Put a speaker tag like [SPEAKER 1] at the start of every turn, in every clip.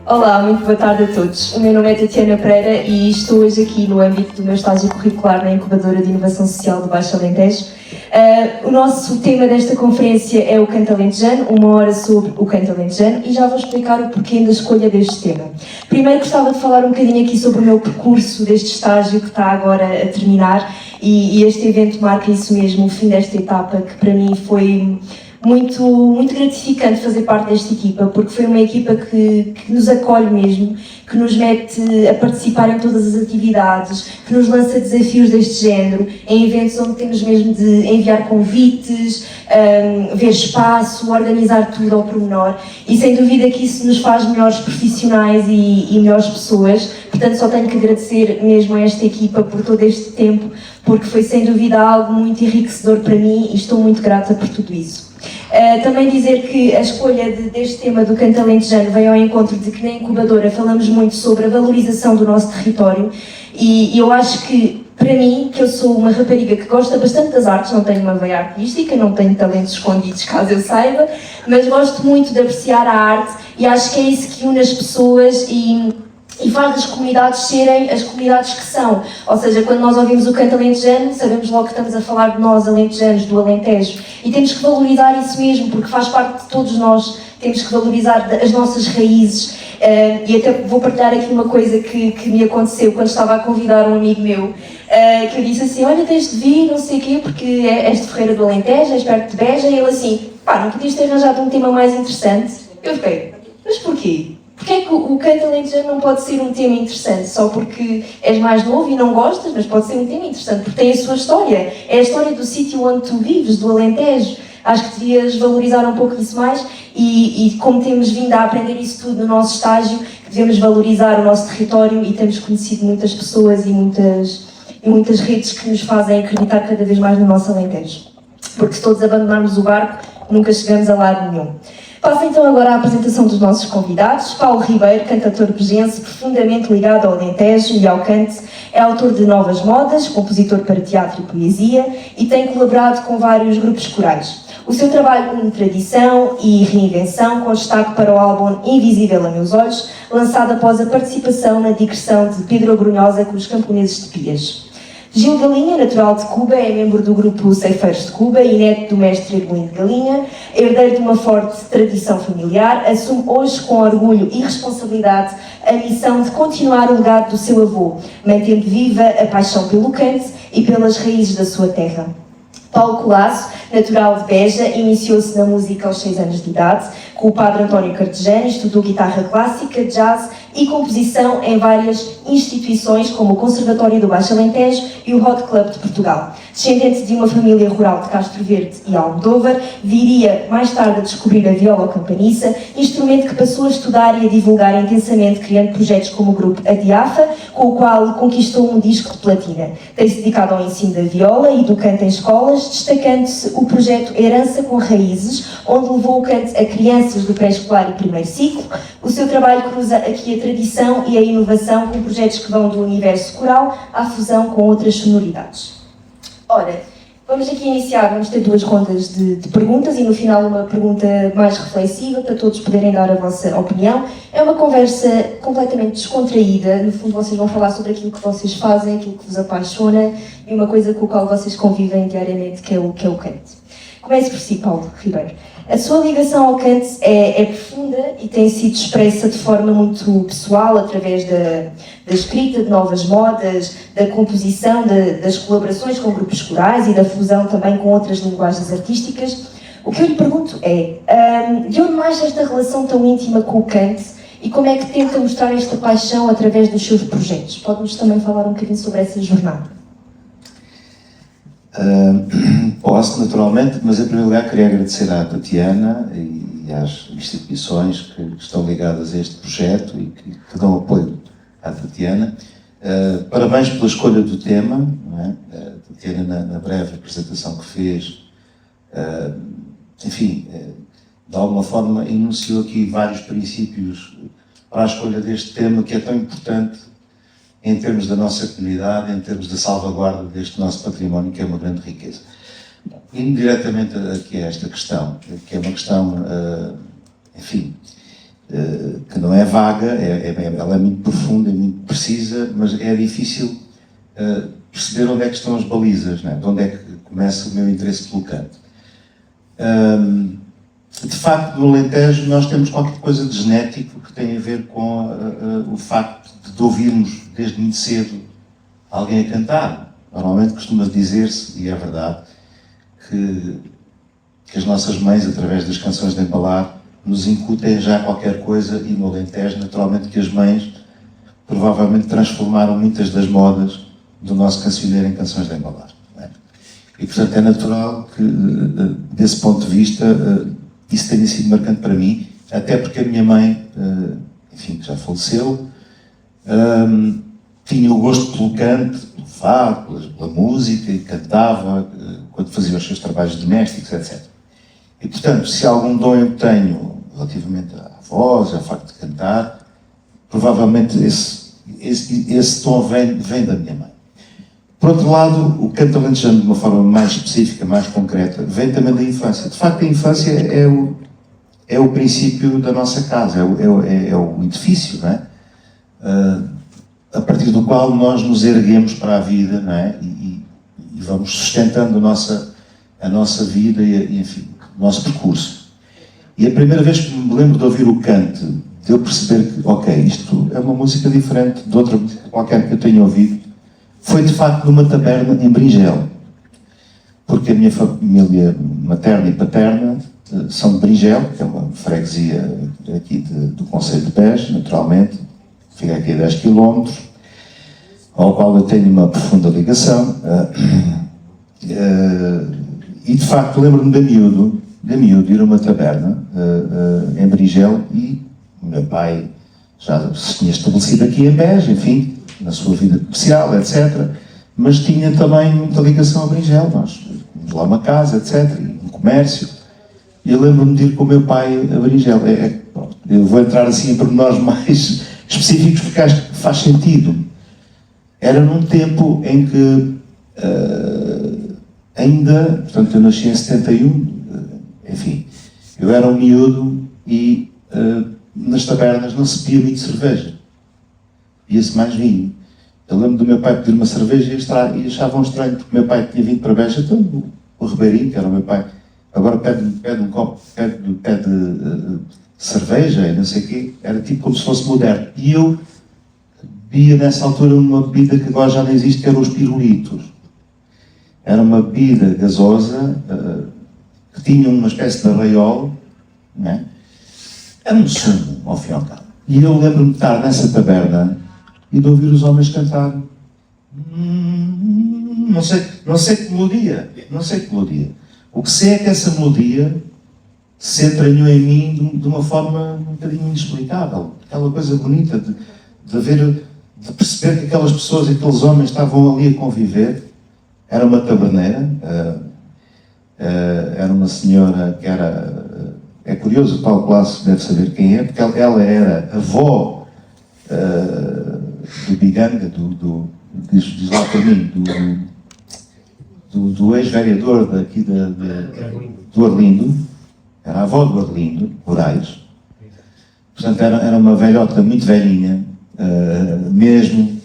[SPEAKER 1] Olá, muito boa tarde a todos. O meu nome é Tatiana Pereira e estou hoje aqui no âmbito do meu estágio curricular na Incubadora de Inovação Social do Baixo Alentejo. O nosso tema desta conferência é o canto alentejano, 1 hora sobre o canto alentejano, e já vou explicar o porquê da escolha deste tema. Primeiro gostava de falar um bocadinho aqui sobre o meu percurso deste estágio que está agora a terminar, e este evento marca isso mesmo, o fim desta etapa, que para mim foi muito gratificante fazer parte desta equipa, porque foi uma equipa que nos acolhe mesmo, que nos mete a participar em todas as atividades, que nos lança desafios deste género, em eventos onde temos mesmo de enviar convites, ver espaço, organizar tudo ao pormenor, e sem dúvida que isso nos faz melhores profissionais e melhores pessoas. Portanto, só tenho que agradecer mesmo a esta equipa por todo este tempo, porque foi sem dúvida algo muito enriquecedor para mim e estou muito grata por tudo isso. Também dizer que a escolha deste tema do canto alentejano veio ao encontro de que na incubadora falamos muito sobre a valorização do nosso território, e eu acho que, para mim, que eu sou uma rapariga que gosta bastante das artes, não tenho uma veia artística, não tenho talentos escondidos caso eu saiba, mas gosto muito de apreciar a arte e acho que é isso que une as pessoas e faz as comunidades serem as comunidades que são. Ou seja, quando nós ouvimos o canto alentejano, sabemos logo que estamos a falar de nós, alentejanos, do Alentejo, e temos que valorizar isso mesmo, porque faz parte de todos nós, temos que valorizar as nossas raízes. E até vou partilhar aqui uma coisa que me aconteceu quando estava a convidar um amigo meu, que eu disse assim: olha, tens de vir, não sei o quê, porque és de Ferreira do Alentejo, és perto de Beja, e ele assim: pá, não podias ter arranjado um tema mais interessante? Eu fiquei: mas porquê? Porque é que o canto alentejano não pode ser um tema interessante só porque és mais novo e não gostas, mas pode ser um tema interessante porque tem a sua história. É a história do sítio onde tu vives, do Alentejo. Acho que devias valorizar um pouco isso mais e como temos vindo a aprender isso tudo no nosso estágio, devemos valorizar o nosso território e temos conhecido muitas pessoas e muitas redes que nos fazem acreditar cada vez mais no nosso Alentejo. Porque se todos abandonarmos o barco, nunca chegamos a lado nenhum. Passo então agora à apresentação dos nossos convidados. Paulo Ribeiro, cantautor begense, profundamente ligado ao Alentejo e ao cante, é autor de novas modas, compositor para teatro e poesia e tem colaborado com vários grupos corais. O seu trabalho une tradição e reinvenção, com destaque para o álbum Invisível a Meus Olhos, lançado após a participação na digressão de Pedro Abrunhosa com os camponeses de Pias. Gil Galinha, natural de Cuba, é membro do grupo Ceifeiros de Cuba e neto do mestre Ermelino Galinha, herdeiro de uma forte tradição familiar, assume hoje com orgulho e responsabilidade a missão de continuar o legado do seu avô, mantendo viva a paixão pelo cante e pelas raízes da sua terra. Paulo Colasso, natural de Beja, iniciou-se na música aos 6 anos de idade, com o padre António Cartejano, estudou guitarra clássica, jazz e composição em várias instituições, como o Conservatório do Baixo Alentejo e o Hot Club de Portugal. Descendente de uma família rural de Castro Verde e Almodóvar, viria mais tarde a descobrir a viola ou campaniça, instrumento que passou a estudar e a divulgar intensamente, criando projetos como o grupo Adiafa, com o qual conquistou um disco de platina. Tem-se dedicado ao ensino da viola e do canto em escolas, destacando-se o projeto Herança com Raízes, onde levou o canto a crianças do pré-escolar e primeiro ciclo. O seu trabalho cruza aqui a tradição e a inovação, com projetos que vão do universo coral à fusão com outras sonoridades. Ora, vamos aqui iniciar, vamos ter 2 rondas de perguntas e no final uma pergunta mais reflexiva para todos poderem dar a vossa opinião. É uma conversa completamente descontraída, no fundo vocês vão falar sobre aquilo que vocês fazem, aquilo que vos apaixona e uma coisa com a qual vocês convivem diariamente, que é o cante. Comece por si, Paulo Ribeiro. A sua ligação ao cante é profunda e tem sido expressa de forma muito pessoal, através da escrita de novas modas, da composição, das colaborações com grupos corais e da fusão também com outras linguagens artísticas. O que eu lhe pergunto é, de onde nasce esta relação tão íntima com o cante e como é que tenta mostrar esta paixão através dos seus projetos? Pode-nos também falar um bocadinho sobre essa jornada?
[SPEAKER 2] Posso, naturalmente, mas em primeiro lugar queria agradecer à Tatiana e às instituições que estão ligadas a este projeto e que dão apoio à Tatiana. Parabéns pela escolha do tema, não é? A Tatiana, na breve apresentação que fez, enfim, de alguma forma enunciou aqui vários princípios para a escolha deste tema, que é tão importante em termos da nossa comunidade, em termos da salvaguarda deste nosso património, que é uma grande riqueza. Indo diretamente aqui a esta questão, que é uma questão, enfim, que não é vaga, ela é muito profunda, é muito precisa, mas é difícil perceber onde é que estão as balizas, não é? De onde é que começa o meu interesse pelo canto. De facto, no Alentejo nós temos qualquer coisa de genético que tem a ver com o facto de ouvirmos desde muito cedo alguém a cantar. Normalmente costuma dizer-se, e é verdade, que as nossas mães, através das canções de embalar, nos incutem já qualquer coisa, e no Alentejo, naturalmente, que as mães provavelmente transformaram muitas das modas do nosso cancioneiro em canções de embalar. Não é? E, portanto, é natural que, desse ponto de vista, isso tenha sido marcante para mim, até porque a minha mãe, enfim, que já faleceu, tinha o gosto pelo canto, pelo fado, pela música, e cantava quando fazia os seus trabalhos domésticos, etc. E, portanto, se algum dom eu tenho relativamente à voz, ao facto de cantar, provavelmente esse dom vem da minha mãe. Por outro lado, o canto alentejano, de uma forma mais específica, mais concreta, vem também da infância. De facto, a infância é o princípio da nossa casa, é o edifício, não é? A partir do qual nós nos erguemos para a vida, não é? E vamos sustentando a nossa vida e, enfim, o nosso percurso. E a primeira vez que me lembro de ouvir o canto, de eu perceber que, ok, isto é uma música diferente de outra música qualquer que eu tenha ouvido, foi de facto numa taberna em Bringel. Porque a minha família materna e paterna são de Bringel, que é uma freguesia aqui do concelho de Beja, naturalmente, fica aqui a 10 km, ao qual eu tenho uma profunda ligação. E de facto lembro-me de miúdo ir a uma taberna em Bringel, e o meu pai já se tinha estabelecido aqui em Beja, enfim, na sua vida comercial, etc. Mas tinha também muita ligação a Bringel. Nós tínhamos lá uma casa, etc. E um comércio. E eu lembro-me de ir com o meu pai a Bringel. Eu vou entrar assim em pormenores mais específicos porque acho que faz sentido. Era num tempo em que ainda, portanto eu nasci em 71, enfim, eu era um miúdo e nas tabernas não se bebia muito cerveja. Bebia-se mais vinho. Eu lembro do meu pai pedir uma cerveja e achavam estranho, porque o meu pai tinha vindo para Beja, então o Ribeirinho, que era o meu pai, agora pede um copo, pede cerveja e não sei o quê, era tipo como se fosse moderno. E eu bebia nessa altura uma bebida que agora já não existe, que eram os pirulitos. Era uma bebida gasosa, que tinha uma espécie de arraiol, não é? Era um sumo, ao fim e ao cabo. E eu lembro-me de estar nessa taberna e de ouvir os homens cantar. Não sei que melodia. O que sei é que essa melodia se entranhou em mim de uma forma um bocadinho inexplicável. Aquela coisa bonita de perceber que aquelas pessoas, aqueles homens estavam ali a conviver. Era uma taberneira, era uma senhora que era... É curioso, o Paulo Colasso deve saber quem é, porque ela era avó do Biganga, diz lá para mim, do ex-vereador daqui do Arlindo, era a avó do Arlindo, Moraes. Portanto, era uma velhota muito velhinha, mesmo,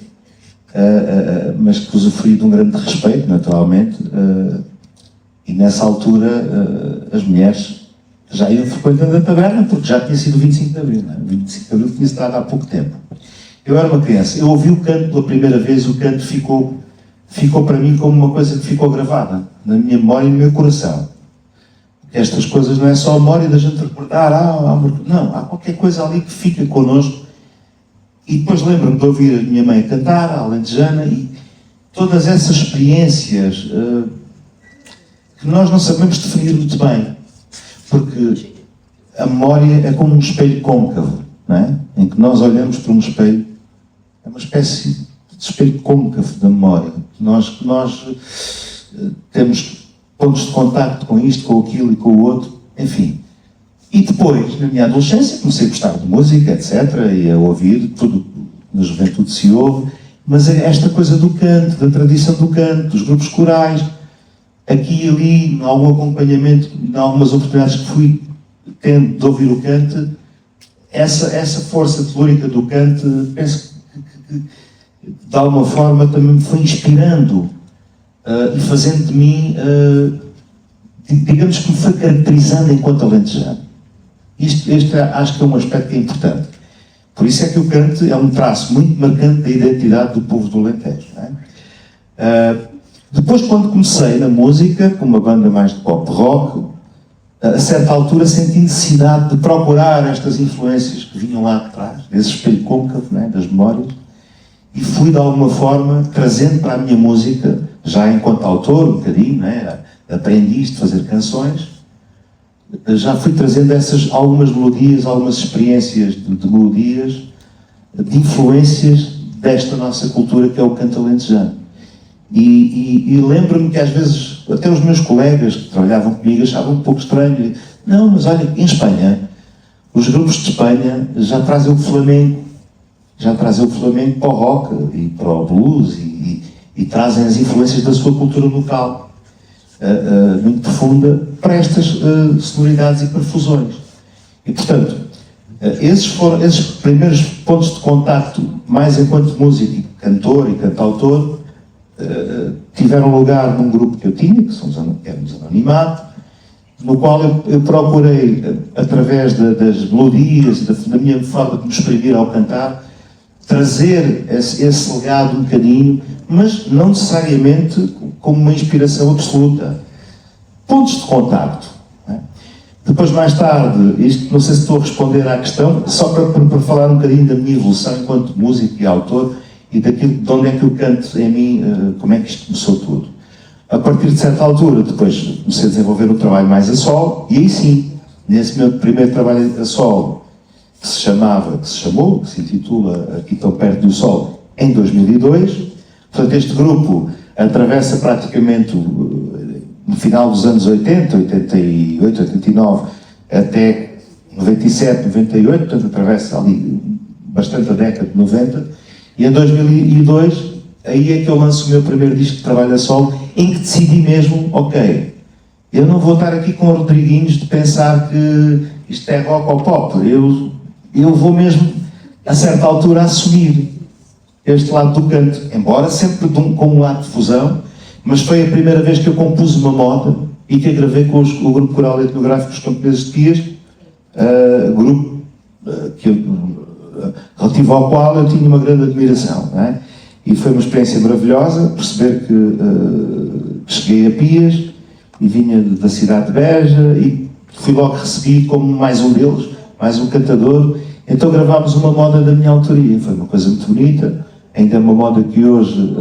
[SPEAKER 2] mas que usufruía de um grande respeito, naturalmente, e nessa altura as mulheres já iam frequentando a taberna, porque já tinha sido o 25 de Abril, não é? O 25 de Abril tinha-se dado há pouco tempo. Eu era uma criança, eu ouvi o canto pela primeira vez, o canto ficou para mim como uma coisa que ficou gravada na minha memória e no meu coração. Porque estas coisas não é só a memória da gente recordar, não, há qualquer coisa ali que fica connosco. E depois lembro-me de ouvir a minha mãe cantar, a alentejana, e todas essas experiências que nós não sabemos definir muito bem. Porque a memória é como um espelho côncavo, não é? Em que nós olhamos para um espelho, é uma espécie de espelho côncavo da memória. Nós temos pontos de contacto com isto, com aquilo e com o outro, enfim. E depois, na minha adolescência, comecei a gostar de música, etc., e a ouvir, tudo na juventude se ouve, mas é esta coisa do canto, da tradição do canto, dos grupos corais, aqui e ali, em algum acompanhamento, em algumas oportunidades que fui tendo de ouvir o canto, essa força telúrica do Kant, penso que de alguma forma também me foi inspirando e fazendo de mim, digamos que me foi caracterizando enquanto alentejano. Este acho que é um aspecto que é importante. Por isso é que o Kant é um traço muito marcante da identidade do povo do Alentejo. Não é? Depois, quando comecei na música, com uma banda mais de pop rock, a certa altura senti necessidade de procurar estas influências que vinham lá de trás, desse espelho côncavo, não é? Das memórias, e fui de alguma forma trazendo para a minha música, já enquanto autor, um bocadinho, não é? Aprendiz de fazer canções, já fui trazendo algumas melodias, algumas experiências de melodias, de influências desta nossa cultura que é o canto alentejano. E lembro-me que às vezes até os meus colegas que trabalhavam comigo achavam um pouco estranho. Não, mas olha, em Espanha, os grupos de Espanha já trazem o flamenco para o rock e para o blues e trazem as influências da sua cultura local, muito profunda, para estas sonoridades e perfusões. E, portanto, esses foram esses primeiros pontos de contacto, mais enquanto músico, cantor e cantautor, tiveram lugar num grupo que eu tinha, que éramos Anonimato, no qual eu procurei, através das melodias, da minha forma de me exprimir ao cantar, trazer esse legado um bocadinho, mas não necessariamente como uma inspiração absoluta. Pontos de contacto. Não é? Depois, mais tarde, isto não sei se estou a responder à questão, só para falar um bocadinho da minha evolução enquanto músico e autor e daquilo, de onde é que eu canto em mim, como é que isto começou tudo. A partir de certa altura, depois comecei a desenvolver um trabalho mais a solo, e aí sim, nesse meu primeiro trabalho a solo, que se intitula Aqui Tão Perto do Sol, em 2002. Portanto, este grupo atravessa praticamente no final dos anos 80, 88, 89, até 97, 98, portanto atravessa ali bastante a década de 90, e em 2002, aí é que eu lanço o meu primeiro disco de trabalho a solo, em que decidi mesmo, ok, eu não vou estar aqui com o Rodriguinhos de pensar que isto é rock ou pop, eu vou mesmo, a certa altura, assumir este lado do canto, embora sempre com um lado de fusão, mas foi a primeira vez que eu compus uma moda e que a gravei com o grupo coral etnográfico dos Camponeses de Quias, grupo relativo ao qual eu tinha uma grande admiração, não é? E foi uma experiência maravilhosa perceber que cheguei a Pias e vinha da cidade de Beja e fui logo recebido como mais um deles, mais um cantador. Então gravámos uma moda da minha autoria, foi uma coisa muito bonita, ainda é uma moda que hoje,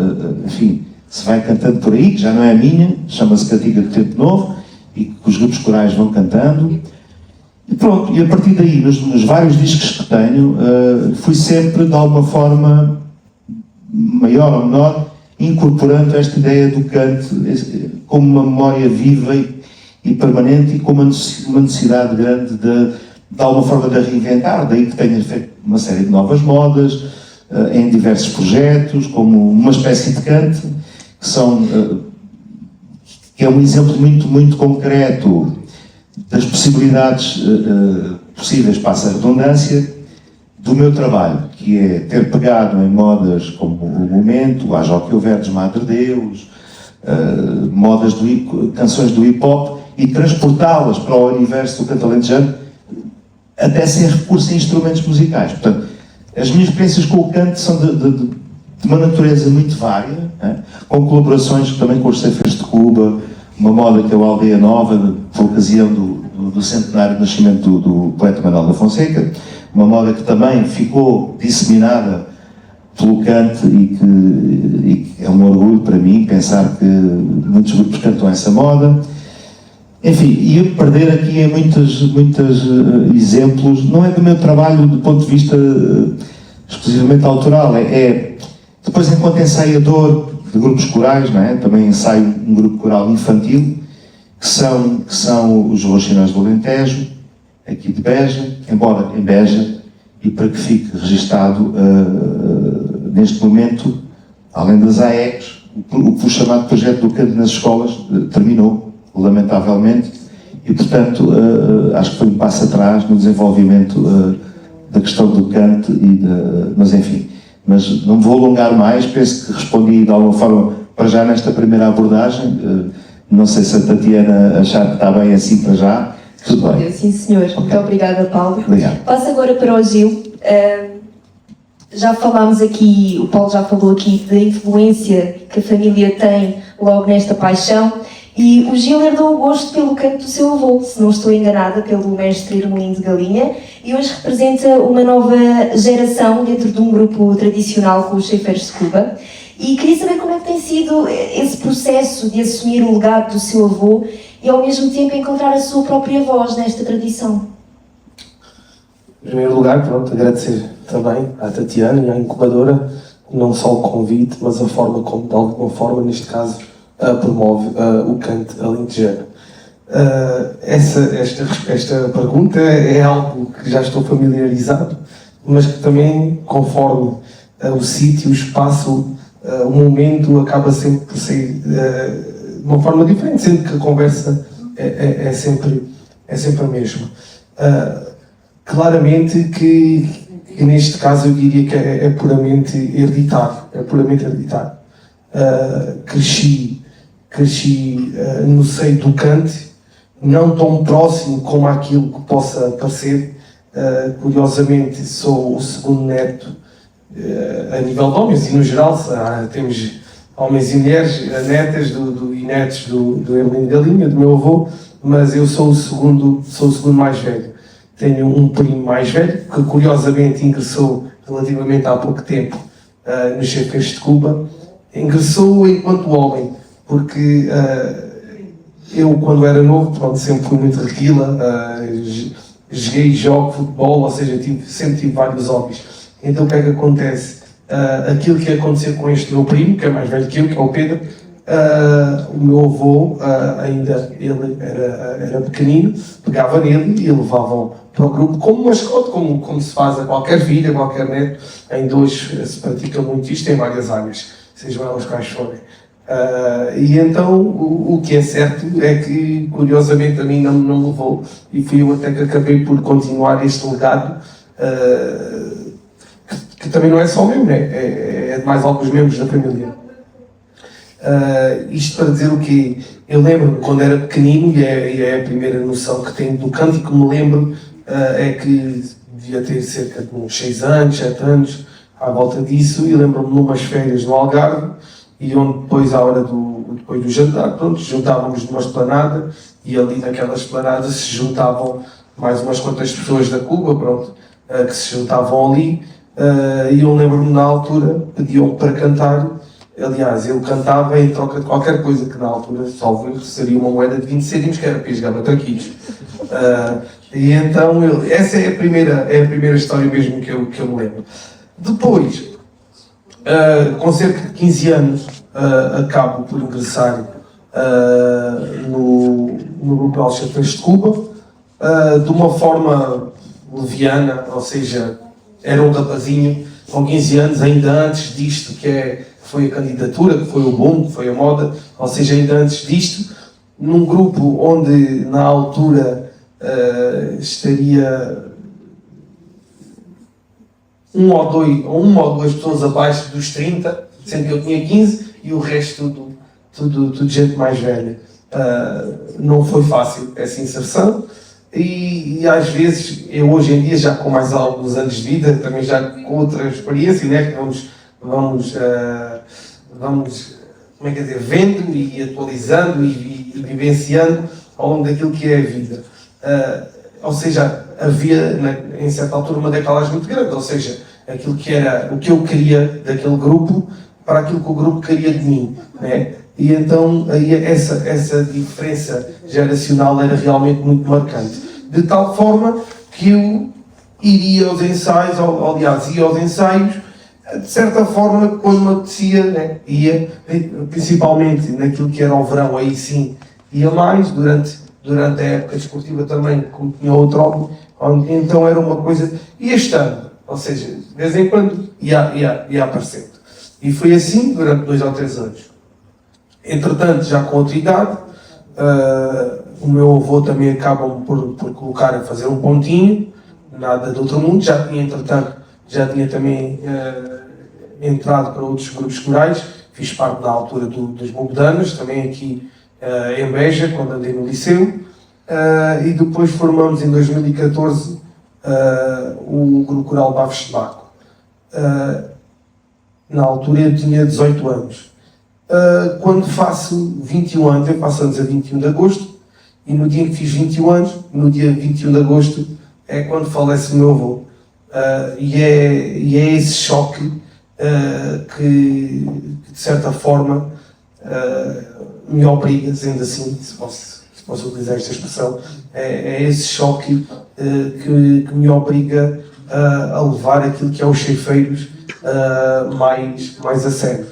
[SPEAKER 2] enfim, se vai cantando por aí, que já não é a minha, chama-se Cantiga do Tempo Novo, e que os grupos corais vão cantando. E pronto, e a partir daí, nos vários discos que tenho, fui sempre, de alguma forma, maior ou menor, incorporando esta ideia do canto como uma memória viva e permanente e com uma necessidade grande de alguma forma de a reinventar, daí que tenha feito uma série de novas modas, em diversos projetos, como uma espécie de canto, que é um exemplo muito, muito concreto das possibilidades possíveis, passa a redundância, do meu trabalho, que é ter pegado em modas como o Momento, Haja o que houver dos Madre Deus, modas canções do hip-hop, e transportá-las para o universo do canto alentejano, até sem recurso a instrumentos musicais. Portanto, as minhas experiências com o canto são de uma natureza muito vária, né? Com colaborações também com os Ceifeiros de Cuba, uma moda que é o Aldeia Nova, por ocasião do centenário de nascimento do poeta Manuel da Fonseca, uma moda que também ficou disseminada pelo canto e que é um orgulho para mim pensar que muitos grupos cantam essa moda. Enfim, e eu perder aqui em muitos exemplos, não é do meu trabalho do ponto de vista exclusivamente autoral, depois enquanto ensaiador de grupos corais, não é? Também ensaio um grupo coral infantil, que são os Roxinóis do Alentejo, aqui de Beja, embora em Beja, e para que fique registado neste momento, além das AECs, o chamado projeto do canto nas escolas terminou, lamentavelmente, e portanto acho que foi um passo atrás no desenvolvimento da questão do canto mas enfim. Mas não me vou alongar mais, penso que respondi de alguma forma para já nesta primeira abordagem. Não sei se a Tatiana achar que está bem assim para já. Tudo bem.
[SPEAKER 1] Sim, senhor. Okay. Muito obrigada, Paulo.
[SPEAKER 2] Obrigado.
[SPEAKER 1] Passo agora para o Gil. Já falámos aqui, o Paulo já falou aqui da influência que a família tem logo nesta paixão. E o Gil herdou o gosto pelo canto do seu avô, se não estou enganada, pelo mestre Irmelinho de Galinha, e hoje representa uma nova geração dentro de um grupo tradicional com os Ceifeiros de Cuba. E queria saber como é que tem sido esse processo de assumir o legado do seu avô e ao mesmo tempo encontrar a sua própria voz nesta tradição.
[SPEAKER 3] Em primeiro lugar, pronto, agradecer também à Tatiana e à incubadora, não só o convite, mas a forma como, de alguma forma, neste caso, promove o canto alentejano. Esta pergunta é algo que já estou familiarizado, mas que também, conforme o sítio, o espaço, o momento, acaba sempre por ser de uma forma diferente, sendo que a conversa é sempre a mesma. Claramente que neste caso eu diria que é puramente hereditário, Cresci no seio do cante, não tão próximo como aquilo que possa parecer. Curiosamente, sou o segundo neto a nível de homens, e no geral temos homens e mulheres, netas e netos do Irmelinho de Galinha, do meu avô, mas eu sou o segundo mais velho. Tenho um primo mais velho, que curiosamente ingressou relativamente há pouco tempo nos Ceifeiros de Cuba. Ingressou enquanto homem, porque eu, quando era novo, pronto, sempre fui muito requila, joguei e jogo futebol, ou seja, sempre tive vários hobbies. Então o que é que acontece? Aquilo que aconteceu com este meu primo, que é mais velho que eu, que é o Pedro, o meu avô, ainda ele era pequenino, pegava nele e levava para o grupo como mascote, como se faz a qualquer filho, a qualquer neto. Ainda hoje se pratica muito isto em várias áreas, sejam elas quais forem. E então o que é certo é que, curiosamente, a mim não me levou, e fui eu até que acabei por continuar este legado, que também não é só meu, né? É de mais alguns membros da família. Isto para dizer o quê? Eu lembro-me quando era pequenino, e é a primeira noção que tenho do canto, e que me lembro é que devia ter cerca de uns 6 anos, 7 anos, à volta disso, e lembro-me de umas férias no Algarve, e onde depois, à hora depois do jantar, pronto, juntávamos numa esplanada, e ali naquela esplanada se juntavam mais umas quantas pessoas da Cuba, pronto, que se juntavam ali, e eu lembro-me na altura, pediam-me para cantar. Aliás, ele cantava em troca de qualquer coisa, que na altura, salvo seria uma moeda de 20 cêntimos, que era para jogar matraquilhos. E então, essa é a primeira história mesmo que eu me lembro. Depois, com cerca de 15 anos, acabo por ingressar no grupo dos Ceifeiros de Cuba, de uma forma leviana, ou seja, era um rapazinho com 15 anos, ainda antes disto, que foi a candidatura, que foi o boom, que foi a moda, ou seja, ainda antes disto, num grupo onde na altura estaria uma ou duas pessoas abaixo dos 30, sendo que eu tinha 15 e o resto tudo gente mais velha. Não foi fácil essa inserção, e às vezes, eu hoje em dia, já com mais alguns anos de vida, também já com outra experiência, né, que vamos como é que dizer, vendo e atualizando e vivenciando ao longo daquilo que é a vida. Ou seja, havia em certa altura uma decalagem muito grande, ou seja, aquilo que era o que eu queria daquele grupo para aquilo que o grupo queria de mim, né? E então aí essa diferença geracional era realmente muito marcante, de tal forma que eu iria aos ensaios, aliás, ia aos ensaios, de certa forma, quando me apetecia, né, ia, principalmente naquilo que era o verão, aí sim, ia mais, durante a época desportiva também, como tinha outro hobby, então era uma coisa, ia estando, ou seja, de vez em quando ia aparecendo. E foi assim durante 2 ou 3 anos. Entretanto, já com outra idade, o meu avô também acaba por colocar a fazer um pontinho, nada de outro mundo, já tinha entretanto, já tinha também entrado para outros grupos corais, fiz parte na altura das Mogodanas, também aqui em Beja, quando andei no liceu, e depois formamos em 2014 o grupo coral Bafos de Baco. Na altura eu tinha 18 anos. Quando faço 21 anos, eu faço anos a 21 de agosto, e no dia em que fiz 21 anos, no dia 21 de agosto, é quando falece o meu avô. E é esse choque que de certa forma, me obriga, dizendo assim, se posso utilizar esta expressão, é esse choque que me obriga a levar aquilo que é os ceifeiros mais a sério.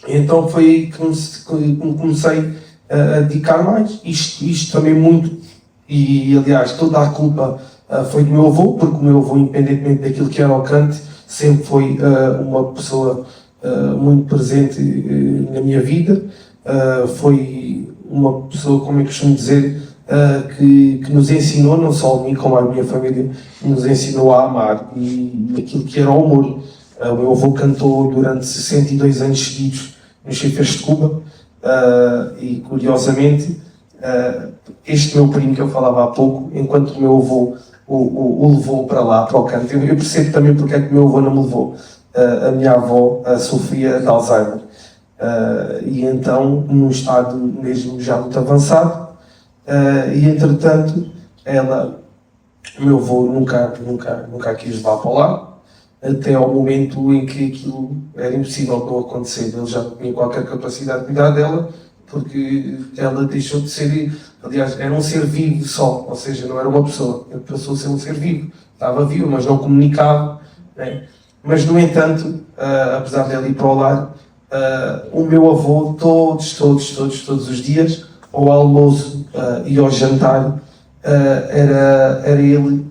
[SPEAKER 3] Então foi aí que me comecei a dedicar mais. Isto também muito, e aliás toda a culpa foi do meu avô, porque o meu avô, independentemente daquilo que era o cante, sempre foi uma pessoa muito presente na minha vida. Foi uma pessoa, como eu costumo dizer, que nos ensinou, não só a mim como a minha família, nos ensinou a amar e aquilo que era o amor. O meu avô cantou durante 62 anos seguidos nos Ceifeiros de Cuba, e curiosamente este meu primo que eu falava há pouco, enquanto o meu avô o levou para lá, para o canto, eu percebo também porque é que o meu avô não me levou. A minha avó sofria de Alzheimer, e então num estado mesmo já muito avançado, e entretanto o meu avô nunca quis levar para lá, até ao momento em que aquilo era impossível de não acontecer. Ele já não tinha qualquer capacidade de cuidar dela, porque ela deixou de ser, aliás, era um ser vivo só, ou seja, não era uma pessoa, ele passou a ser um ser vivo, estava vivo, mas não comunicava, né? Mas, no entanto, apesar dele ir para o lar, o meu avô, todos os dias, ao almoço e ao jantar, era ele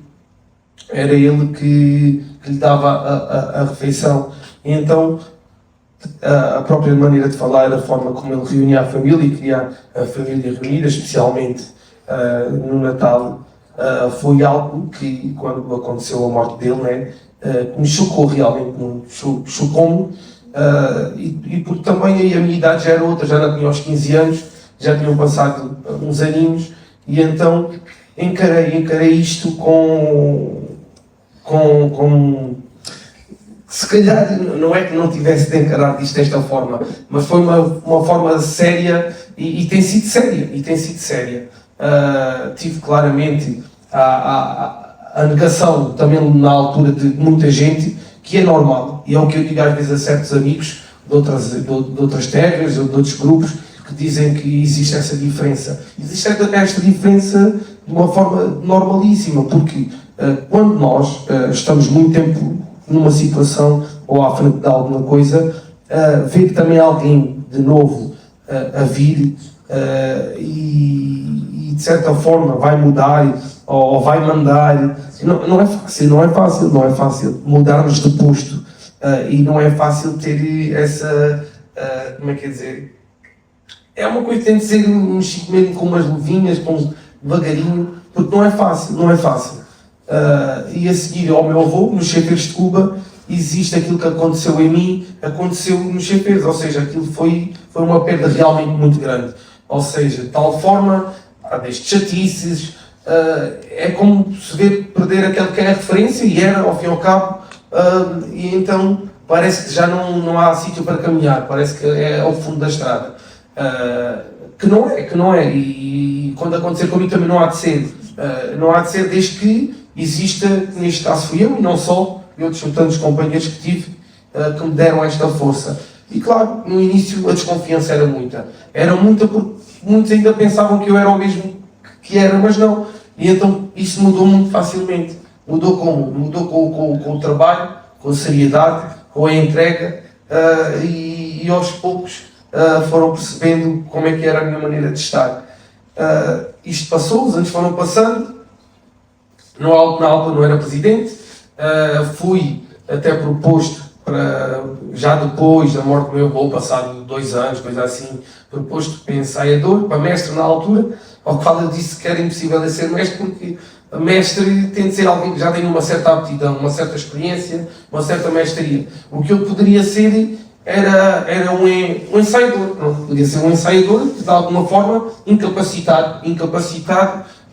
[SPEAKER 3] que lhe dava a refeição. E então, a própria maneira de falar, a forma como ele reunia a família e queria a família reunida, especialmente no Natal, foi algo que, quando aconteceu a morte dele, né, que me chocou realmente, chocou-me, e porque também aí a minha idade já era outra, já não tinha aos 15 anos, já tinham passado uns aninhos, e então encarei isto com se calhar não é que não tivesse de encarar isto desta forma, mas foi uma forma séria e tem sido séria. Tive claramente a negação também na altura de muita gente, que é normal, e é o que eu digo às vezes a certos amigos de outras terras ou de outros grupos que dizem que existe essa diferença. Existe esta diferença de uma forma normalíssima, porque quando nós estamos muito tempo numa situação ou à frente de alguma coisa, ver também alguém de novo a vir e de certa forma vai mudar ou vai mandar, não é fácil mudarmos de posto, e não é fácil ter essa, como é que é dizer, é uma coisa que tem de ser mesmo com umas luvinhas, devagarinho, porque não é fácil. E a seguir ao meu avô, nos Ceifeiros de Cuba, existe aquilo que aconteceu em mim, aconteceu nos Ceifeiros, ou seja, aquilo foi uma perda realmente muito grande. Ou seja, de tal forma, há destes chatices, é como se vê perder aquele que é a referência, e era, ao fim e ao cabo, e então parece que já não há sítio para caminhar, parece que é ao fundo da estrada. Que não é, e quando acontecer comigo também não há de ser, desde que exista, neste caso fui eu, e não só, e outros tantos companheiros que tive, que me deram esta força. E claro, no início a desconfiança era muita porque muitos ainda pensavam que eu era o mesmo que era, mas não. E então isso mudou muito facilmente. Mudou como? Mudou com o trabalho, com a seriedade, com a entrega, e aos poucos foram percebendo como é que era a minha maneira de estar. Isto passou, os anos foram passando. Na altura não era presidente, fui até proposto para, já depois da morte do meu avô, passado 2 anos, coisa assim, proposto para ensaiador, para mestre na altura, ao qual eu disse que era impossível ser mestre, porque mestre tem de ser alguém que já tem uma certa aptidão, uma certa experiência, uma certa mestria. O que eu poderia ser era um ensaiador, não? Podia ser um ensaiador de alguma forma incapacitado,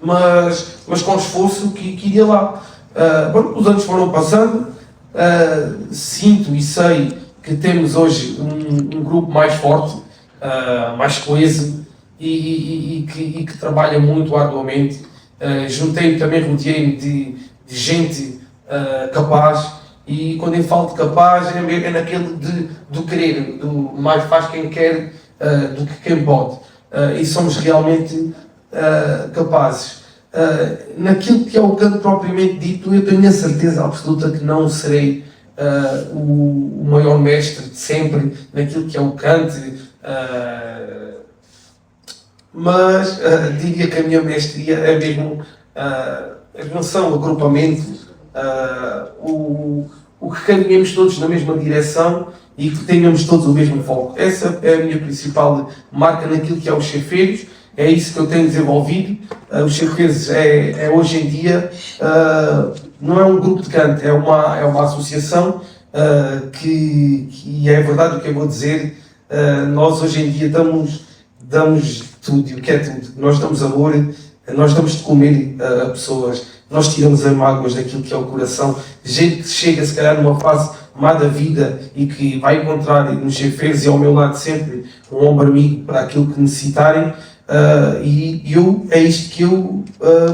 [SPEAKER 3] mas com esforço que iria lá. Os anos foram passando, sinto e sei que temos hoje um grupo mais forte, mais coeso e que trabalha muito arduamente. Juntei-me também, rodeei-me de gente capaz, e quando eu falo de capaz é naquele do querer, do mais faz quem quer do que quem pode, e somos realmente capazes. Naquilo que é o canto propriamente dito, eu tenho a certeza absoluta que não serei o maior mestre de sempre naquilo que é o canto, mas diria que a minha mestria é mesmo a junção, o agrupamento, o que caminhemos todos na mesma direção e que tenhamos todos o mesmo foco. Essa é a minha principal marca naquilo que é os chefeiros. É isso que eu tenho desenvolvido. Os chefeiros é hoje em dia, não é um grupo de canto, é uma associação que é verdade o que eu vou dizer. Nós hoje em dia damos tudo, e o que é tudo. Nós damos amor, nós damos de comer a pessoas, nós tiramos as mágoas daquilo que é o coração. Gente que chega, se calhar, numa fase má da vida e que vai encontrar nos chefeiros e ao meu lado sempre um ombro amigo para aquilo que necessitarem. É isto que eu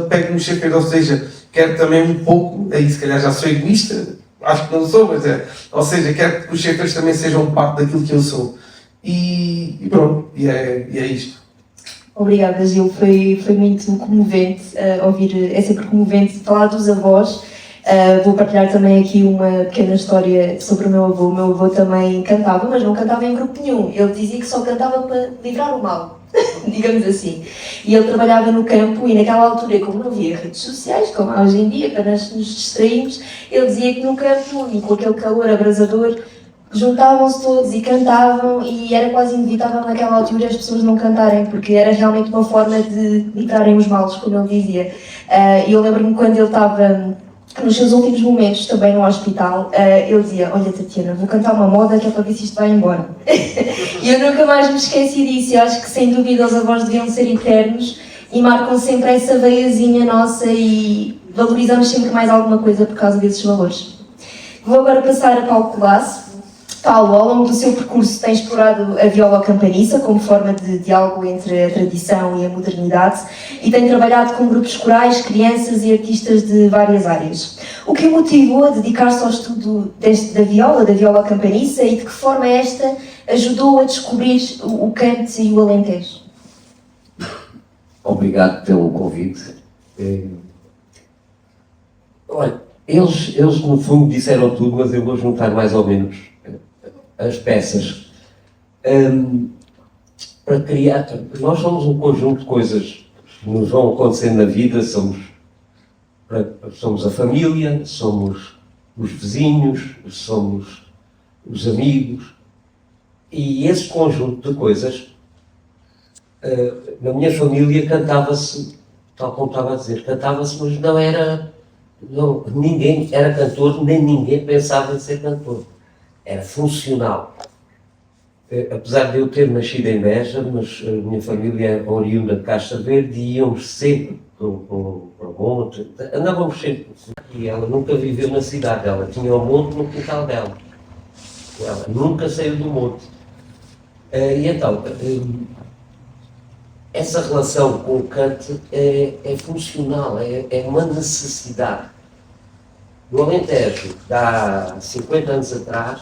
[SPEAKER 3] pego nos chefeiros, ou seja, quero também um pouco, aí se calhar já sou egoísta, acho que não sou, mas ou seja, quero que os chefeiros também sejam parte daquilo que eu sou. E pronto, é isto.
[SPEAKER 1] Obrigada, Gil. Foi muito comovente ouvir, é sempre comovente falar dos avós. Vou partilhar também aqui uma pequena história sobre o meu avô. O meu avô também cantava, mas não cantava em grupo nenhum. Ele dizia que só cantava para livrar o mal, digamos assim. E ele trabalhava no campo e naquela altura, como não havia redes sociais, como há hoje em dia, para nos distrairmos, ele dizia que no campo, e com aquele calor abrasador, juntavam-se todos e cantavam, e era quase inevitável naquela altura as pessoas não cantarem, porque era realmente uma forma de livrarem os males, como ele dizia. E eu lembro-me quando ele estava nos seus últimos momentos, também no hospital, ele dizia: olha, Tatiana, vou cantar uma moda que é para ver se isto vai embora. E eu nunca mais me esqueci disso. Eu acho que sem dúvida os avós deviam ser eternos e marcam sempre essa veiazinha nossa e valorizamos sempre mais alguma coisa por causa desses valores. Vou agora passar a Paulo Colasso. Paulo, ao longo do seu percurso, tem explorado a viola campaniça como forma de diálogo entre a tradição e a modernidade e tem trabalhado com grupos corais, crianças e artistas de várias áreas. O que o motivou a dedicar-se ao estudo da viola campaniça, e de que forma esta ajudou a descobrir o cante e o alentejo?
[SPEAKER 4] Obrigado pelo convite. Olha, eles no fundo disseram tudo, mas eu vou juntar mais ou menos as peças para criar. Nós somos um conjunto de coisas que nos vão acontecendo na vida. Somos a família, somos os vizinhos, somos os amigos, e esse conjunto de coisas, na minha família cantava-se, tal como estava a dizer, cantava-se, mas ninguém era cantor, nem ninguém pensava em ser cantor. Era funcional. Apesar de eu ter nascido em Beja, mas a minha família é oriunda de Caixa Verde e íamos sempre para o monte, andávamos sempre. E ela nunca viveu na cidade, ela tinha o monte no quintal dela. Ela nunca saiu do monte. E então, essa relação com o canto é funcional, é uma necessidade. No Alentejo, há 50 anos atrás,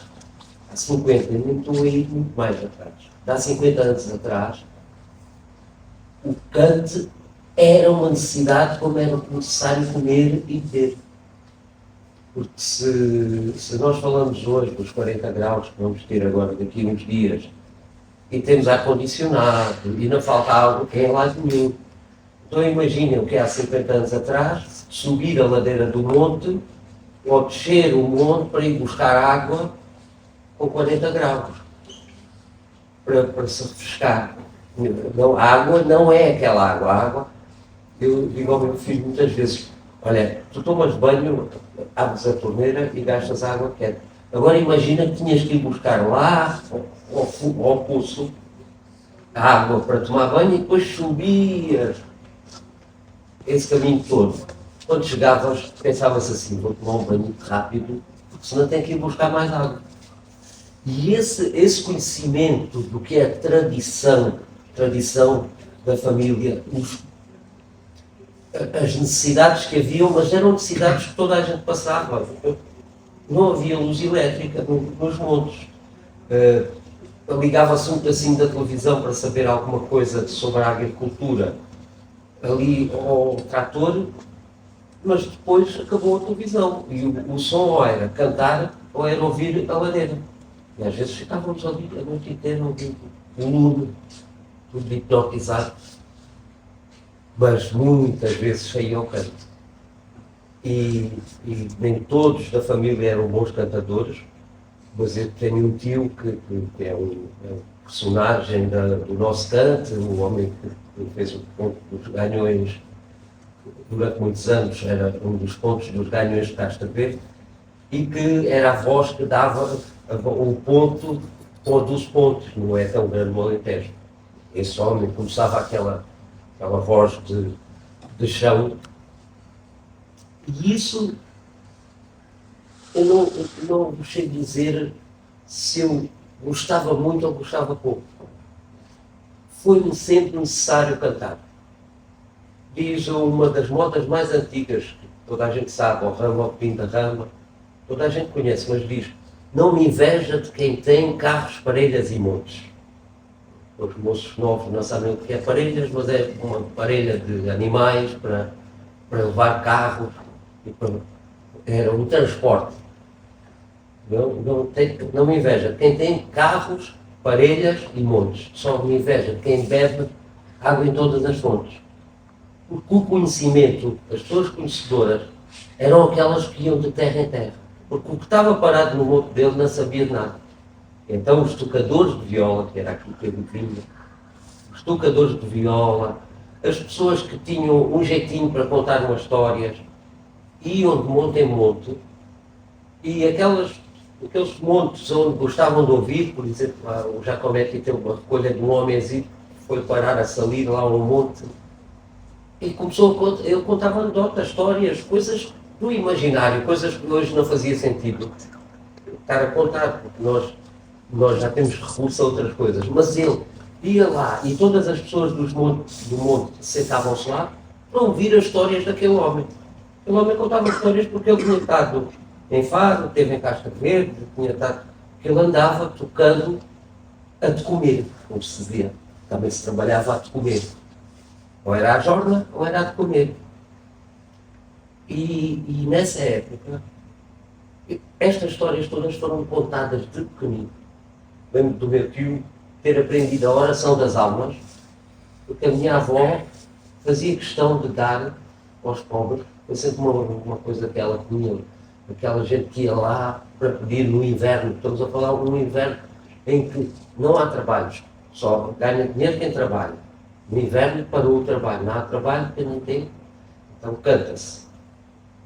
[SPEAKER 4] há 50, eu nem estou a ir muito mais atrás, há 50 anos atrás, o cante era uma necessidade como era necessário comer e beber. Porque se nós falamos hoje dos 40 graus que vamos ter agora daqui a uns dias, e temos ar-condicionado, e não falta água em lado nenhum. Então imaginem o que há 50 anos atrás, subir a ladeira do monte, ou descer o monte para ir buscar água com 40 graus, para se refrescar. Não, a água não é aquela água. A água, eu digo ao meu filho muitas vezes, olha, tu tomas banho, abres a torneira e gastas a água quente. Agora imagina que tinhas que ir buscar lá ao poço a água para tomar banho e depois subias esse caminho todo. Quando chegavas, pensavas assim, vou tomar um banho muito rápido, porque senão tenho que ir buscar mais água. E esse conhecimento do que é a tradição da família, as necessidades que haviam, mas eram necessidades que toda a gente passava. Não havia luz elétrica nos montes. Ligava-se um pedacinho da televisão para saber alguma coisa sobre a agricultura ali ao trator, mas depois acabou a televisão e o som ou era cantar ou era ouvir a lareira. E às vezes ficávamos ali a noite inteira ouvindo o mundo, tudo hipnotizado, mas muitas vezes saía ao canto. E nem todos da família eram bons cantadores, mas eu tenho um tio que é um personagem do nosso canto, o homem que fez o ponto dos Ganhões durante muitos anos, era um dos pontos dos Ganhões de Casta Verde, e que era a voz que dava o ponto ou 12 pontos, não é tão grande no Alentejo. Esse homem começava aquela voz de chão, e isso eu não sei dizer se eu gostava muito ou gostava pouco. Foi-me sempre necessário cantar. Diz uma das modas mais antigas, que toda a gente sabe, ao ramo, ao pinta rama, toda a gente conhece, mas diz: não me inveja de quem tem carros, parelhas e montes. Os moços novos não sabem o que é parelhas, mas é uma parelha de animais para levar carros, era um transporte. Não me inveja de quem tem carros, parelhas e montes. Só me inveja de quem bebe água em todas as fontes. Porque o conhecimento, as pessoas conhecedoras, eram aquelas que iam de terra em terra. Porque o que estava parado no monte dele não sabia de nada. Então os tocadores de viola, que era aquilo que eu vinha, os tocadores de viola, as pessoas que tinham um jeitinho para contar umas histórias, iam de monte em monte, e aqueles montes onde gostavam de ouvir, por exemplo, o Jacometti tem uma recolha de um homenzinho que foi parar a salir lá ao monte, e começou ele contava anedotas, histórias, coisas do imaginário, coisas que hoje não fazia sentido estar a contar, porque nós já temos recurso a outras coisas, mas ele ia lá e todas as pessoas do monte sentavam-se lá para ouvir as histórias daquele homem. Aquele homem contava histórias porque ele tinha estado em Faro, esteve em Casta Verde, ele andava tocando a de comer, como se dizia. Também se trabalhava a de comer. Ou era a jorna, ou era a de comer. E nessa época, estas histórias todas foram contadas de pequenino. Lembro do meu tio ter aprendido a oração das almas, porque a minha avó fazia questão de dar aos pobres. Foi sempre uma coisa que ela tinha, aquela gente que ia lá para pedir no inverno. Estamos a falar de um inverno em que não há trabalhos, só ganha dinheiro quem trabalha. No inverno parou o trabalho, não há trabalho quem não tem. Então canta-se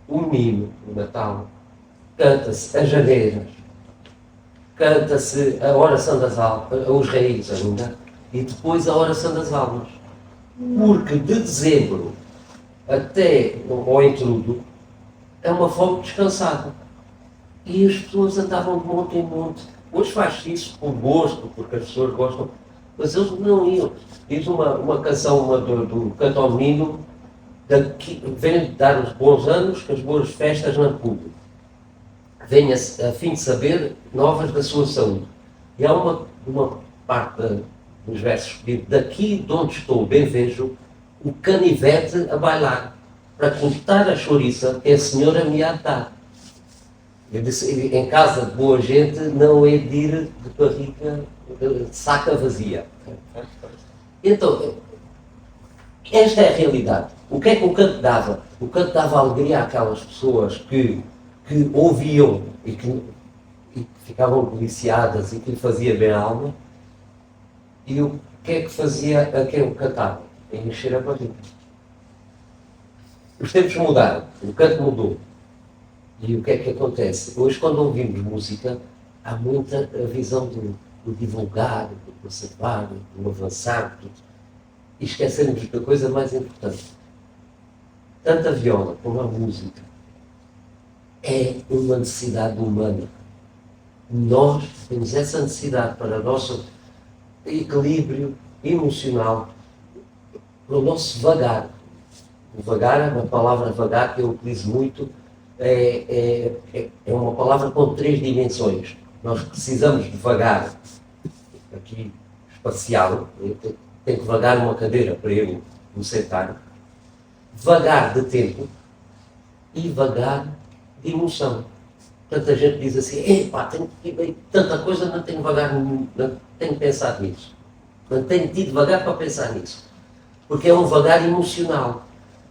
[SPEAKER 4] o Mimo, o Natal, canta-se as janeiras, canta-se a oração das almas, os reis ainda, e depois a oração das almas. Porque de dezembro até ao entrudo é uma fome descansada. E as pessoas andavam de monte em monte. Hoje faz-se isso por gosto, porque as pessoas gostam, mas eles não iam. Diz uma canção do Canto ao Menino, vem dar os bons anos, as boas festas na República. Venha a fim de saber novas da sua saúde. E há uma parte dos versos que diz: daqui de onde estou bem vejo o canivete a bailar, para cortar a chouriça que a senhora me há de dar. Eu disse, em casa de boa gente não é de ir de barriga, de saca vazia. Então, esta é a realidade. O que é que o canto dava? O canto dava alegria àquelas pessoas que ouviam e que ficavam deliciadas e que lhe fazia bem a alma. E o que é que fazia aquele que cantava? Encher a barriga. Os tempos mudaram, o canto mudou. E o que é que acontece? Hoje, quando ouvimos música, há muita a visão do divulgar, do conservar, do avançar, e esquecemos da coisa mais importante. Tanto a viola como a música é uma necessidade humana. Nós temos essa necessidade para o nosso equilíbrio emocional, para o nosso vagar. O vagar é uma palavra vagar que eu utilizo muito, é uma palavra com 3 dimensões. Nós precisamos de vagar aqui espacial, tenho que vagar uma cadeira para eu me sentar, vagar de tempo e vagar de emoção. Tanta gente diz assim, epá, tenho que ir tanta coisa, não tenho vagar, não tenho pensado nisso. Não tenho tido vagar para pensar nisso. Porque é um vagar emocional.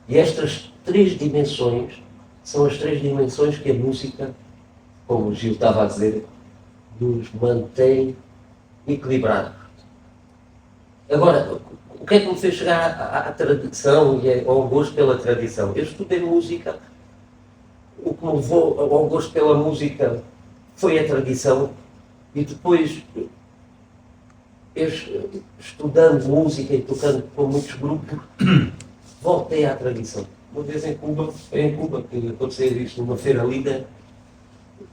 [SPEAKER 4] E estas 3 dimensões são as 3 dimensões que a música, como o Gil estava a dizer, nos mantém equilibrados. Agora, o que é que me fez chegar à tradição e ao gosto pela tradição? Eu estudei música, o que me levou ao gosto pela música foi a tradição, e depois, estudando música e tocando com muitos grupos, voltei à tradição. Uma vez em Cuba, que aconteceu isto numa feira líder,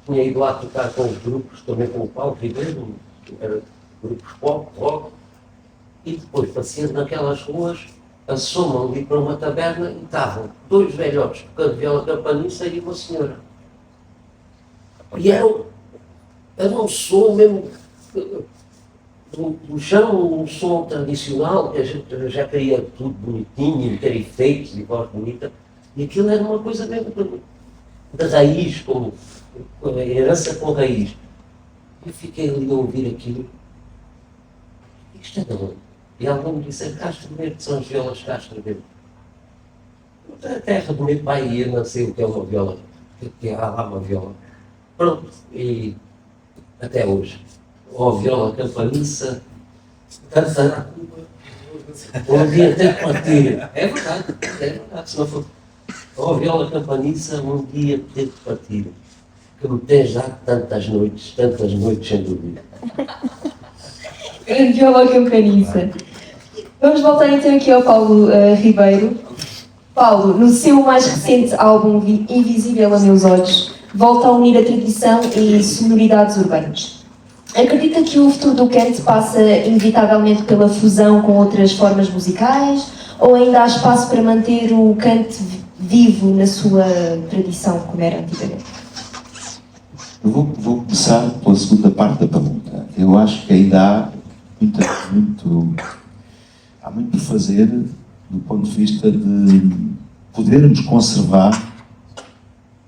[SPEAKER 4] tinha ido lá tocar com os grupos, também com o Paulo Ribeiro, era grupos pop, rock, e depois, passeando naquelas ruas, assomam ali para uma taberna e estavam 2 velhotes tocando viola campaniça e uma senhora. E era um som mesmo do chão, um som tradicional, que a gente já queria tudo bonitinho, ter efeitos e voz bonita, e aquilo era uma coisa mesmo de raiz, como a herança com raiz. Eu fiquei ali a ouvir aquilo. Isto é de onde? E alguém me disse, Castro Verde, são as violas Castro Verde. A terra do meu pai, eu não sei o que é uma viola, que há lá uma viola. Pronto, e até hoje. Ou viola campaniça, cantar um dia tem que partir. É verdade, se não for. Ou viola campaniça, um dia tem que partir. Que me tens dado tantas noites sem dormir.
[SPEAKER 1] Grande viola campaniça. Vamos voltar então aqui ao Paulo Ribeiro. Paulo, no seu mais recente álbum Invisível a Meus Olhos, volta a unir a tradição e sonoridades urbanas. Acredita que o futuro do canto passa inevitavelmente pela fusão com outras formas musicais, ou ainda há espaço para manter o canto vivo na sua tradição, como era antigamente?
[SPEAKER 2] Eu vou começar pela segunda parte da pergunta. Eu acho que ainda há muito por fazer do ponto de vista de podermos conservar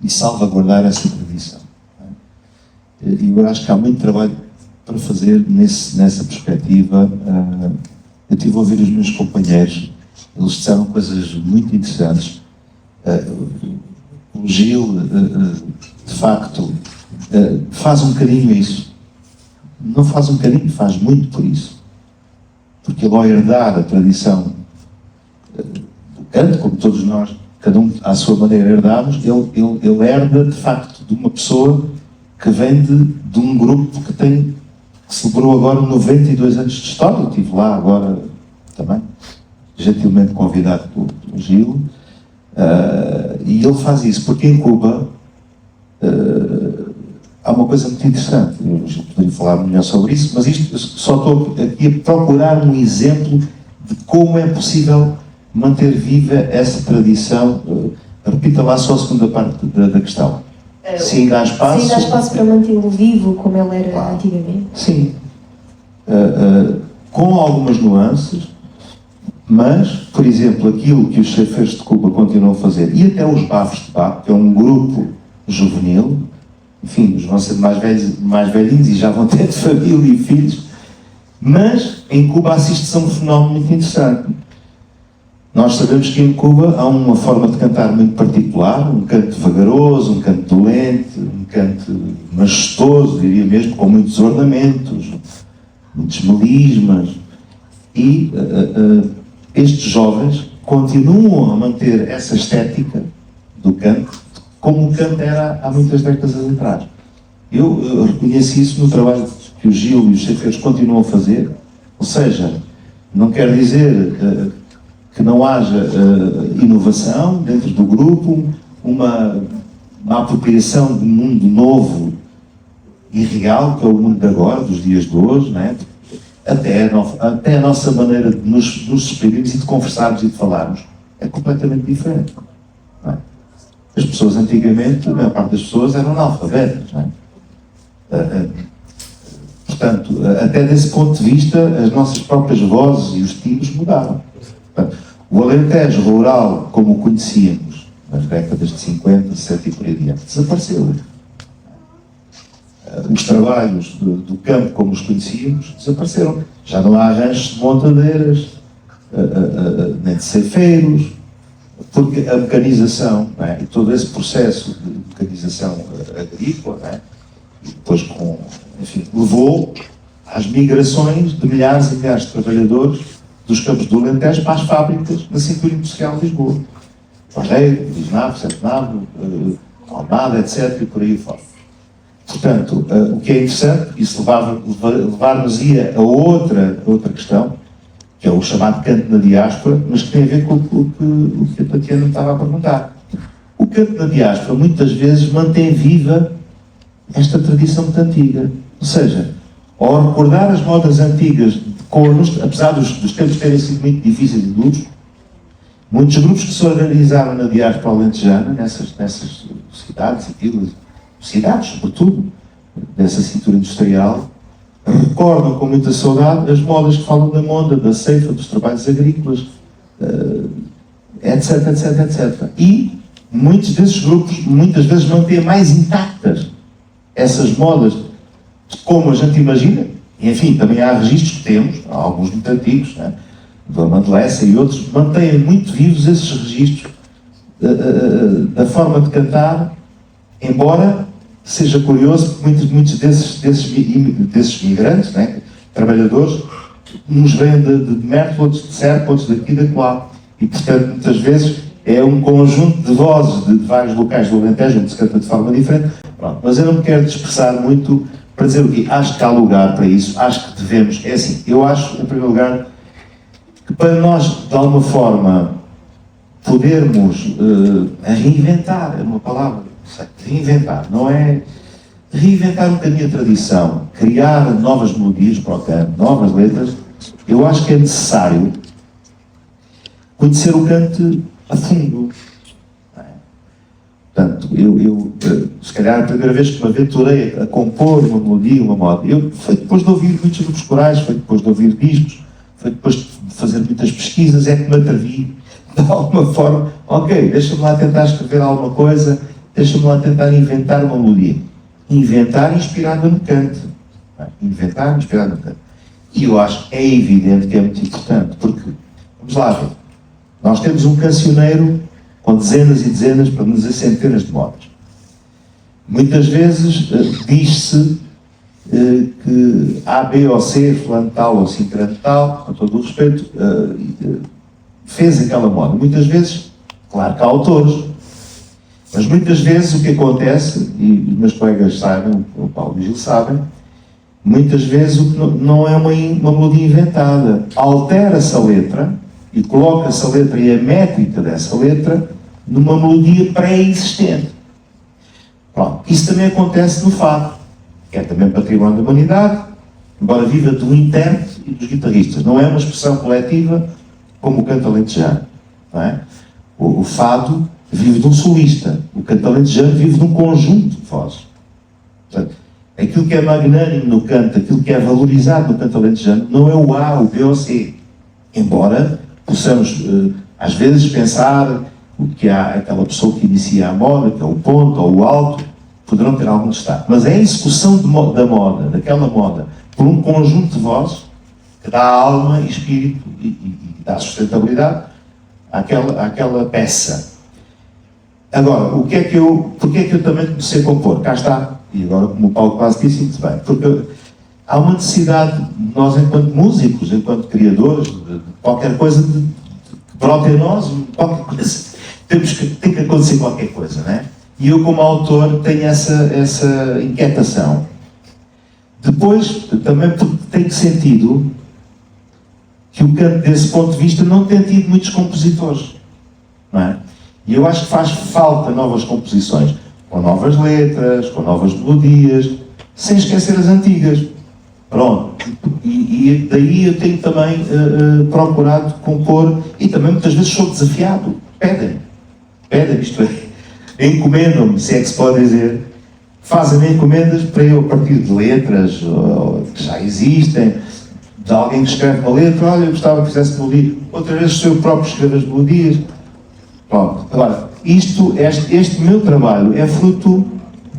[SPEAKER 2] e salvaguardar essa tradição. E eu acho que há muito trabalho para fazer nessa perspectiva. Eu estive a ouvir os meus companheiros, eles disseram coisas muito interessantes. O Gil, de facto, faz um bocadinho isso. Não faz um bocadinho, faz muito por isso. Porque ele, ao herdar a tradição do canto, como todos nós, cada um à sua maneira herdamos, ele herda, de facto, de uma pessoa que vem de um grupo que celebrou agora 92 anos de história. Eu estive lá agora também, gentilmente convidado pelo Gil, e ele faz isso, porque em Cuba há uma coisa muito interessante. Eu poderia falar melhor sobre isso, mas isto, só estou aqui a procurar um exemplo de como é possível manter viva essa tradição. Repita lá só a segunda parte da questão. Se ainda há espaço...
[SPEAKER 1] Se ainda há espaço para mantê-lo vivo como ele era antigamente?
[SPEAKER 2] Sim. Com algumas nuances, mas, por exemplo, aquilo que os chefeiros de Cuba continuam a fazer, e até os Bafos de Baco, que é um grupo juvenil, enfim, eles vão ser mais velhinhos e já vão ter família e filhos, mas em Cuba assiste-se a um fenómeno muito interessante. Nós sabemos que em Cuba há uma forma de cantar muito particular, um canto vagaroso, um canto dolente, um canto majestoso, diria mesmo, com muitos ornamentos, muitos melismas. E estes jovens continuam a manter essa estética do canto, como o canto era há muitas décadas atrás. Eu reconheço isso no trabalho que o Gil e os chefeiros continuam a fazer, ou seja, não quer dizer que não haja inovação dentro do grupo, uma apropriação de um mundo novo e real, que é o mundo de agora, dos dias de hoje, não é? Até a nossa maneira de nos exprimirmos e de conversarmos e de falarmos é completamente diferente. Não é? As pessoas antigamente, a maior parte das pessoas eram analfabetas, não é? Portanto, até desse ponto de vista, as nossas próprias vozes e os tipos mudaram. Portanto, o Alentejo rural, como o conhecíamos nas décadas de 50, 60 e por aí adiante, desapareceu. Os trabalhos do campo, como os conhecíamos, desapareceram. Já não há ranchos de montadeiras, nem de ceifeiros, porque a mecanização, não é? E todo esse processo de mecanização agrícola, não é? E depois levou às migrações de milhares e milhares de trabalhadores dos campos do Alentejo para as fábricas na cintura industrial de Lisboa. Barreiro, Lisnave, Sete Nave, Almada, etc. e por aí fora. Portanto, o que é interessante, isso levar-nos-ia a outra questão, que é o chamado canto na diáspora, mas que tem a ver com o que a Tatiana me estava a perguntar. O canto na diáspora, muitas vezes, mantém viva esta tradição muito antiga. Ou seja, ao recordar as modas antigas de cornos, apesar dos tempos terem sido muito difíceis e duros, muitos grupos que se organizaram na diáspora alentejana, nessas cidades e vilas, cidades, sobretudo, dessa cintura industrial, recordam com muita saudade as modas que falam da monda, da ceifa, dos trabalhos agrícolas, etc, etc, etc. E muitos desses grupos, muitas vezes, mantêm mais intactas essas modas, como a gente imagina. E, enfim, também há registros que temos, há alguns muito antigos, né, da Mandelessa e outros, mantêm muito vivos esses registros da forma de cantar, embora seja curioso que muitos desses migrantes, né, trabalhadores, uns vêm de Mértola, outros de Serpa, outros daqui e daquela. E, portanto, muitas vezes é um conjunto de vozes de vários locais do Alentejo, onde se canta de forma diferente. Pronto, mas eu não me quero dispersar muito para dizer o quê? Acho que há lugar para isso, acho que devemos. É assim, eu acho, em primeiro lugar, que para nós, de alguma forma, podermos reinventar, é uma palavra, reinventar, não é? Reinventar um bocadinho a tradição, criar novas melodias para o canto, novas letras, eu acho que é necessário conhecer o canto a fundo. Portanto, eu se calhar a primeira vez que me aventurei a compor uma melodia, uma moda, foi depois de ouvir muitos grupos corais, foi depois de ouvir discos, foi depois de fazer muitas pesquisas, é que me atrevi, de alguma forma, ok, deixa-me lá tentar escrever alguma coisa, deixa-me lá tentar inventar uma melodia. Inventar inspirada no canto. Inventar inspirada no canto. E eu acho que é evidente que é muito importante, porque, vamos lá ver, nós temos um cancioneiro com dezenas e dezenas, para não dizer centenas de modas. Muitas vezes diz-se que A, B ou C, fulano tal ou ciclano tal, com todo o respeito, fez aquela moda. Muitas vezes, claro que há autores, mas muitas vezes o que acontece, e os meus colegas sabem, o Paulo e o Gil sabem, muitas vezes o que não é uma melodia inventada. Altera-se a letra e coloca-se a letra e a métrica dessa letra numa melodia pré-existente. Pronto, isso também acontece no fado, que é também património da humanidade, embora viva do intérprete e dos guitarristas. Não é uma expressão coletiva como o canto alentejano. Não é? O fado vive de um solista, o canto alentejano vive de um conjunto de vozes. Portanto, aquilo que é magnânimo no canto, aquilo que é valorizado no canto alentejano, não é o A, o B ou o C. Embora possamos, às vezes, pensar que há aquela pessoa que inicia a moda, que é o ponto ou o alto, poderão ter algum destaque. Mas é a execução da moda, daquela moda, por um conjunto de vozes que dá alma e espírito e dá sustentabilidade àquela peça. Agora, porquê é que eu também comecei a compor? Cá está. E agora, como o Paulo quase disse, muito bem. Porque há uma necessidade, nós enquanto músicos, enquanto criadores, de qualquer coisa que brota em nós, qualquer coisa, tem que acontecer qualquer coisa, não é? E eu como autor tenho essa inquietação. Depois, também porque tenho sentido que o canto, desse ponto de vista, não tem tido muitos compositores, não é? E eu acho que faz falta novas composições, com novas letras, com novas melodias, sem esquecer as antigas. Pronto. E daí eu tenho também procurado compor, e também muitas vezes sou desafiado. Pedem, isto é, encomendam-me, se é que se pode dizer, fazem encomendas para eu, a partir de letras que já existem, de alguém que escreve uma letra, olha, eu gostava que fizesse melodia, outra vez sou eu próprio escrever as melodias. Pronto. Agora, este meu trabalho é fruto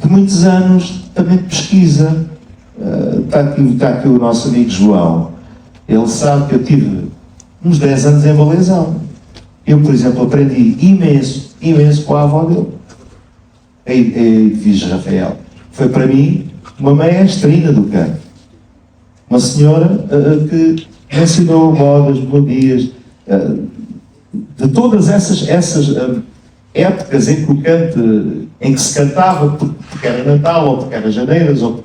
[SPEAKER 2] de muitos anos também de pesquisa. Está aqui o nosso amigo João. Ele sabe que eu tive uns 10 anos em Valesão. Eu, por exemplo, aprendi imenso com a avó dele, a Edvige Rafael. Foi para mim uma maestrina do canto. Uma senhora que me ensinou modas, melodias, de todas essas épocas em que o canto, em que se cantava porque era Natal ou porque era Janeiras, ou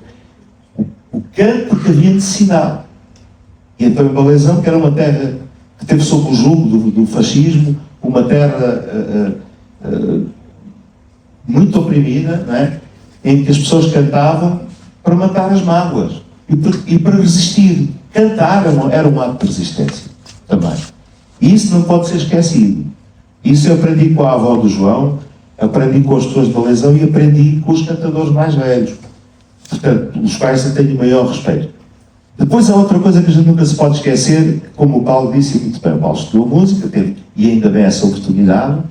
[SPEAKER 2] o canto que havia necessidade. E então em Valesão, que era uma terra que teve sob o jugo do fascismo, uma terra muito oprimida, não é? Em que as pessoas cantavam para matar as mágoas e para resistir. Cantar era um ato de resistência também. E isso não pode ser esquecido. Isso eu aprendi com a avó do João, aprendi com as pessoas de Valesão e aprendi com os cantadores mais velhos. Portanto, os quais eu tenho o maior respeito. Depois há outra coisa que a gente nunca se pode esquecer, como o Paulo disse muito bem, o Paulo estudou música, teve, e ainda bem essa oportunidade,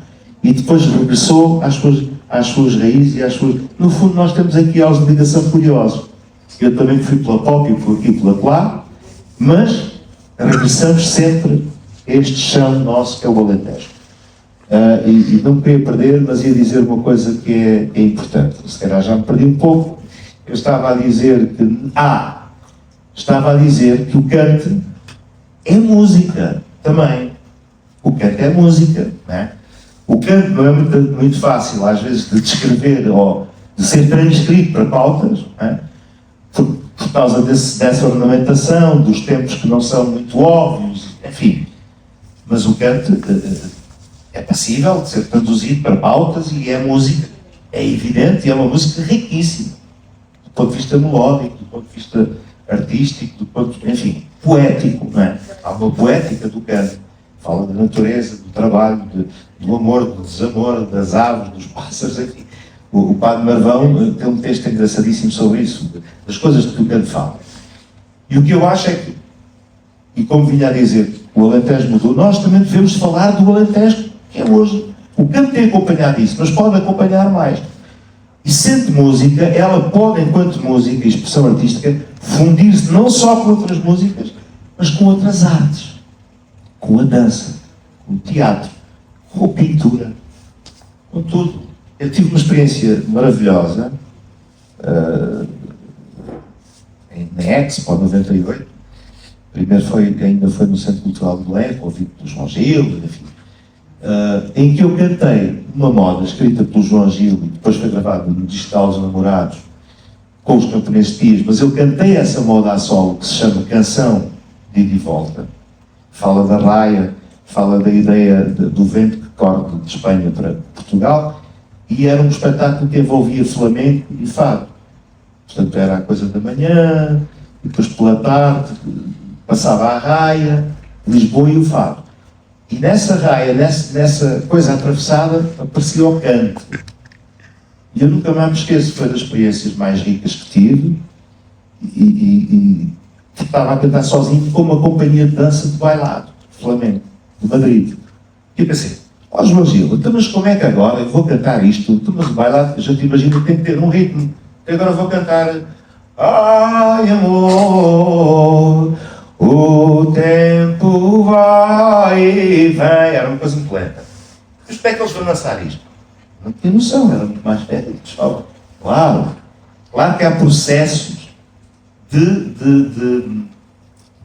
[SPEAKER 2] e depois regressou às suas raízes e às suas... No fundo, nós temos aqui aos de ligação curiosos. Eu também fui pela pop e por aqui e pela lá, mas regressamos sempre a este chão nosso que é o Alentejo. E não me queria perder, mas ia dizer uma coisa que é importante. Se calhar já me perdi um pouco. Eu estava a dizer que o canto é música também. O canto é música, não é? O canto não é muito fácil, às vezes, de descrever ou de ser transcrito para pautas, não é? Por causa dessa ornamentação, dos tempos que não são muito óbvios, enfim. Mas o canto é passível de ser traduzido para pautas e é música, é evidente, e é uma música riquíssima. Do ponto de vista melódico, do ponto de vista artístico, enfim, poético, não é? Há uma poética do canto. Fala da natureza, do trabalho, do amor, do desamor, das aves, dos pássaros, enfim. O Padre Marvão tem um texto engraçadíssimo sobre isso, das coisas de que o canto fala. E o que eu acho é que, e como vinha a dizer, o Alentejo mudou, nós também devemos falar do Alentejo que é hoje. O canto tem acompanhado isso, mas pode acompanhar mais. E sendo música, ela pode, enquanto música e expressão artística, fundir-se não só com outras músicas, mas com outras artes. Com a dança, com o teatro, com a pintura, com tudo. Eu tive uma experiência maravilhosa na Expo 98. Primeiro ainda foi no Centro Cultural de Belém, convite do João Gil, enfim. Em que eu cantei uma moda escrita pelo João Gil e depois foi gravada no Digital dos Namorados com os Camponeses Dias, mas eu cantei essa moda a solo que se chama Canção de Ida e Volta. Fala da raia, fala da ideia do vento que corre de Espanha para Portugal, e era um espetáculo que envolvia flamenco e fado. Portanto, era a coisa da manhã, e depois pela tarde passava a raia, Lisboa e o fado. E nessa raia, nessa coisa atravessada, aparecia o canto. E eu nunca mais me esqueço, foi das experiências mais ricas que tive, e estava a cantar sozinho com uma companhia de dança de bailado, de flamenco, de Madrid. E eu pensei, João Gil, então, mas como é que agora eu vou cantar isto? Mas o bailado, já te imagino, tem que ter um ritmo. E agora vou cantar, ai amor, o tempo vai e vem. Era uma coisa muito lenta. Mas como é que eles vão lançar isto? Não tinha noção, era muito mais velho, pessoal. Claro que há processos de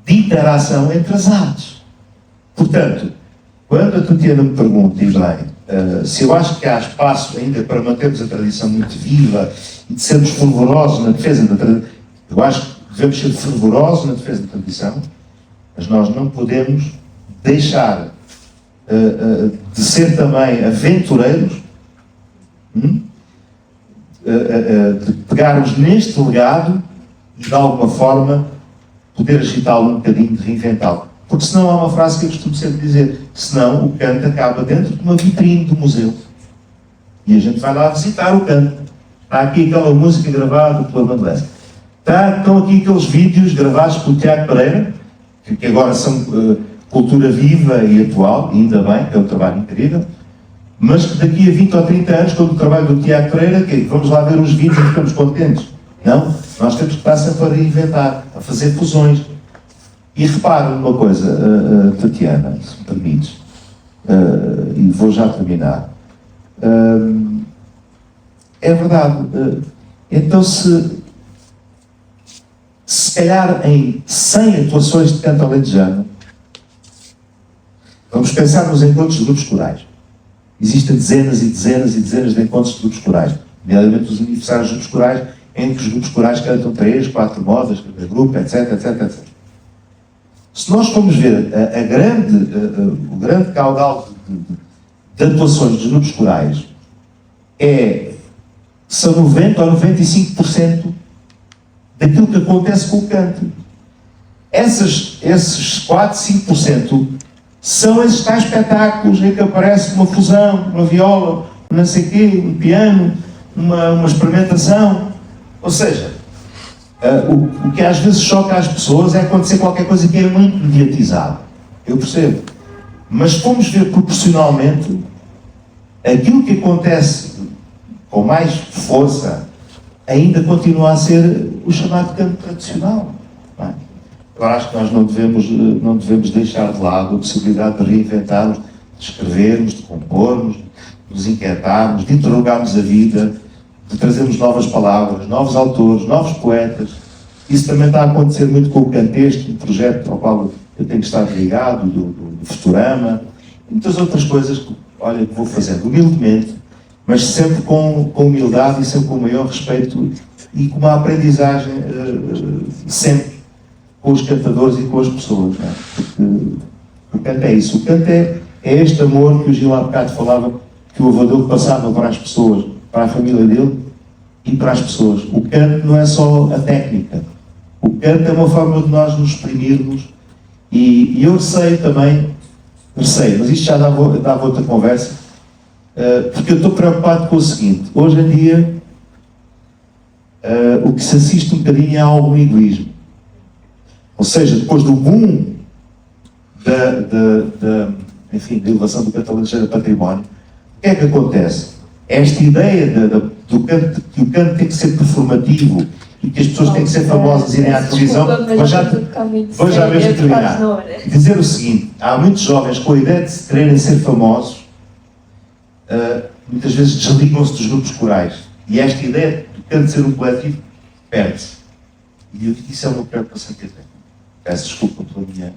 [SPEAKER 2] interação entre as artes. Portanto, quando a Tatiana me pergunta, e bem, se eu acho que há espaço ainda para mantermos a tradição muito viva e de sermos fervorosos na defesa da tradição, eu acho que devemos ser fervorosos na defesa da tradição, mas nós não podemos deixar de ser também aventureiros, de pegarmos neste legado e de alguma forma poder agitá-lo um bocadinho, de reinventá-lo. Porque senão há uma frase que eu costumo sempre dizer, senão o canto acaba dentro de uma vitrine do museu. E a gente vai lá visitar o canto. Está aqui aquela música gravada pela Madeleine. Estão aqui aqueles vídeos gravados pelo Tiago Pereira, que agora são cultura viva e atual, e ainda bem, que é um trabalho incrível, mas que daqui a 20 ou 30 anos, quando o trabalho do Tiago Pereira, que vamos lá ver os vídeos e ficamos contentes. Não, nós temos que estar sempre a reinventar, a fazer fusões. E repare numa coisa, Tatiana, se me permites, e vou já terminar. É verdade. Então, se calhar em 100 atuações de canto alentejano, vamos pensar nos encontros de grupos corais. Existem dezenas e dezenas e dezenas de encontros de grupos corais, nomeadamente os aniversários de grupos corais, em que os grupos corais cantam 3, 4 modas, cada grupo, etc, etc, etc. Se nós formos ver o grande caudal de atuações dos grupos corais, são 90% ou 95% daquilo que acontece com o canto. Esses 4, 5% são esses tais espetáculos em que aparece uma fusão, uma viola, não sei o quê, um piano, uma experimentação. Ou seja, o que às vezes choca as pessoas é acontecer qualquer coisa que é muito mediatizado. Eu percebo. Mas se formos ver proporcionalmente, aquilo que acontece com mais força ainda continua a ser o chamado canto tradicional. Não é? Agora acho que nós não devemos deixar de lado a possibilidade de reinventarmos, de escrevermos, de compormos, de nos inquietarmos, de interrogarmos a vida, de trazermos novas palavras, novos autores, novos poetas. Isso também está a acontecer muito com o Cantexto, um projeto ao qual eu tenho estado ligado, do Futurama, e muitas outras coisas que, olha, que vou fazendo humildemente, mas sempre com humildade e sempre com o maior respeito e com uma aprendizagem sempre com os cantadores e com as pessoas. Não é? Porque o canto é isso. O canto é este amor que o Gil há bocado falava, que o avô dele passava para as pessoas, para a família dele e para as pessoas. O canto não é só a técnica. O canto é uma forma de nós nos exprimirmos e eu receio também, mas isto já dava outra conversa, porque eu estou preocupado com o seguinte: hoje em dia o que se assiste um bocadinho é algum egoísmo. Ou seja, depois do boom da elevação do canto alentejano a património, o que é que acontece? Esta ideia do canto, que o canto tem que ser performativo e que as pessoas têm que ser famosas e irem à televisão, vou já mesmo terminar. Dizer o seguinte: há muitos jovens com a ideia de quererem ser famosos, muitas vezes desligam-se dos grupos corais. E esta ideia do canto ser um coletivo perde-se. E isso é uma preocupação que eu tenho. Peço desculpa pela minha...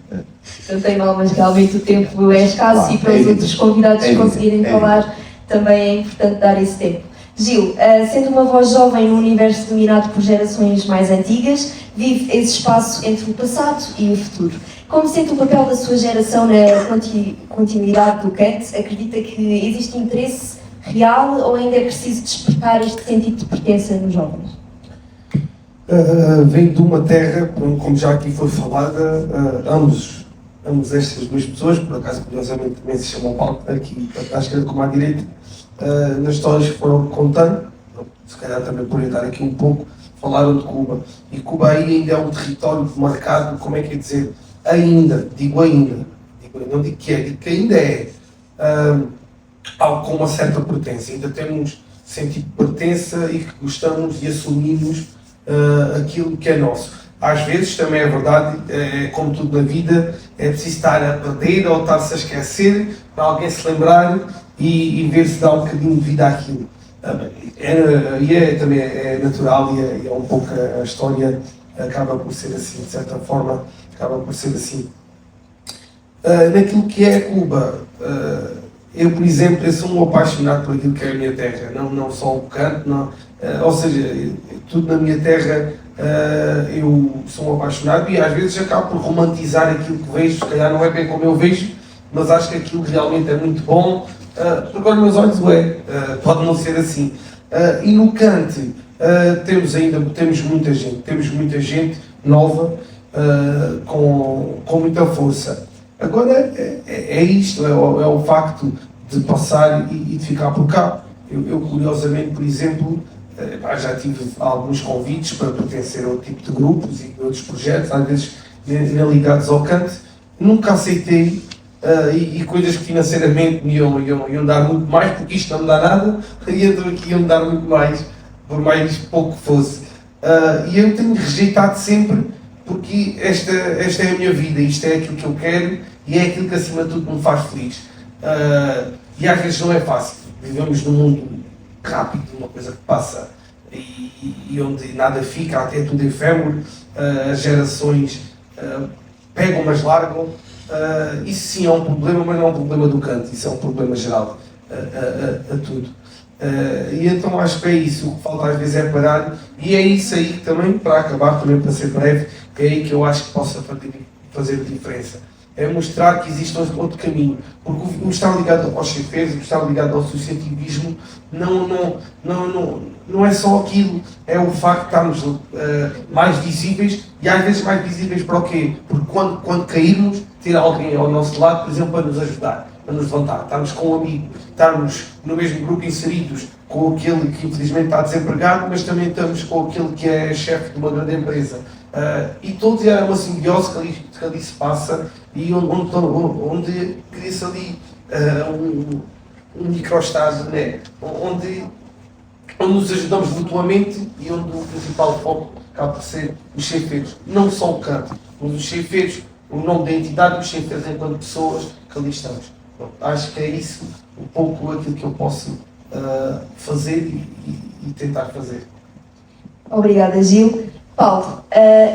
[SPEAKER 1] Não tem mal, mas realmente o tempo é escasso, claro, e para os outros convidados conseguirem falar, também é importante dar esse tempo. Gil, sendo uma voz jovem num universo dominado por gerações mais antigas, vive esse espaço entre o passado e o futuro. Como sente o papel da sua geração na continuidade do canto? Acredita que existe interesse real ou ainda é preciso despertar este sentido de pertença nos jovens?
[SPEAKER 3] Vem de uma terra, como já aqui foi falada, ambos estas duas pessoas, por acaso curiosamente também se chamam Paulo, aqui à esquerda como à direita, nas histórias que foram contando, se calhar também por orientar aqui um pouco, falaram de Cuba. E Cuba ainda é um território marcado, como é que é dizer, não digo que é, digo que ainda é algo com uma certa pertença. Ainda temos sentido de pertença e que gostamos e assumimos aquilo que é nosso. Às vezes também é verdade, como tudo na vida, é preciso estar a perder ou estar-se a esquecer para alguém se lembrar e ver se dá um bocadinho de vida àquilo. Também é natural e é um pouco a história acaba por ser assim, de certa forma, acaba por ser assim. Naquilo que é Cuba, eu, por exemplo, eu sou um apaixonado por aquilo que é a minha terra, não só o canto, não, ou seja, tudo na minha terra eu sou um apaixonado e às vezes acabo por romantizar aquilo que vejo, se calhar não é bem como eu vejo, mas acho que aquilo realmente é muito bom, porque aos meus olhos pode não ser assim. E no cante temos muita gente nova com muita força. Agora é isto, é o facto de passar e de ficar por cá. Eu curiosamente, por exemplo, já tive alguns convites para pertencer a outro tipo de grupos e outros projetos, às vezes nem ligados ao canto. Nunca aceitei e coisas que financeiramente me iam dar muito mais, porque isto não me dá nada, e então aqui iam me dar muito mais, por mais pouco que fosse. E eu tenho rejeitado sempre, porque esta é a minha vida, isto é aquilo que eu quero e é aquilo que acima de tudo me faz feliz. E às vezes não é fácil. Vivemos num mundo rápido, uma coisa que passa e onde nada fica, até tudo efêmero, as gerações pegam mas largam. Isso sim é um problema, mas não é um problema do canto, isso é um problema geral a tudo. E então acho que é isso, o que falta às vezes é parar, e é isso aí que também, para acabar, também para ser breve, é aí que eu acho que possa fazer diferença. É mostrar que existe outro caminho, porque o estar ligado aos chefeiros, o estar ligado ao associativismo, não é só aquilo, é o facto de estarmos mais visíveis, e às vezes mais visíveis para o quê? Porque quando cairmos, ter alguém ao nosso lado, por exemplo, para nos ajudar, para nos levantar, estarmos com um amigo, estarmos no mesmo grupo inseridos com aquele que infelizmente está desempregado, mas também estamos com aquele que é chefe de uma grande empresa. E todos é uma simbiose que ali se passa e onde cria-se ali um microestado, né? onde nos ajudamos mutuamente e onde o principal foco acaba por ser os chefeiros, não só o canto, mas os chefeiros, o nome da entidade e os chefeiros enquanto pessoas que ali estamos. Pronto, acho que é isso um pouco aquilo que eu posso fazer e tentar fazer.
[SPEAKER 1] Obrigada, Gil. Paulo,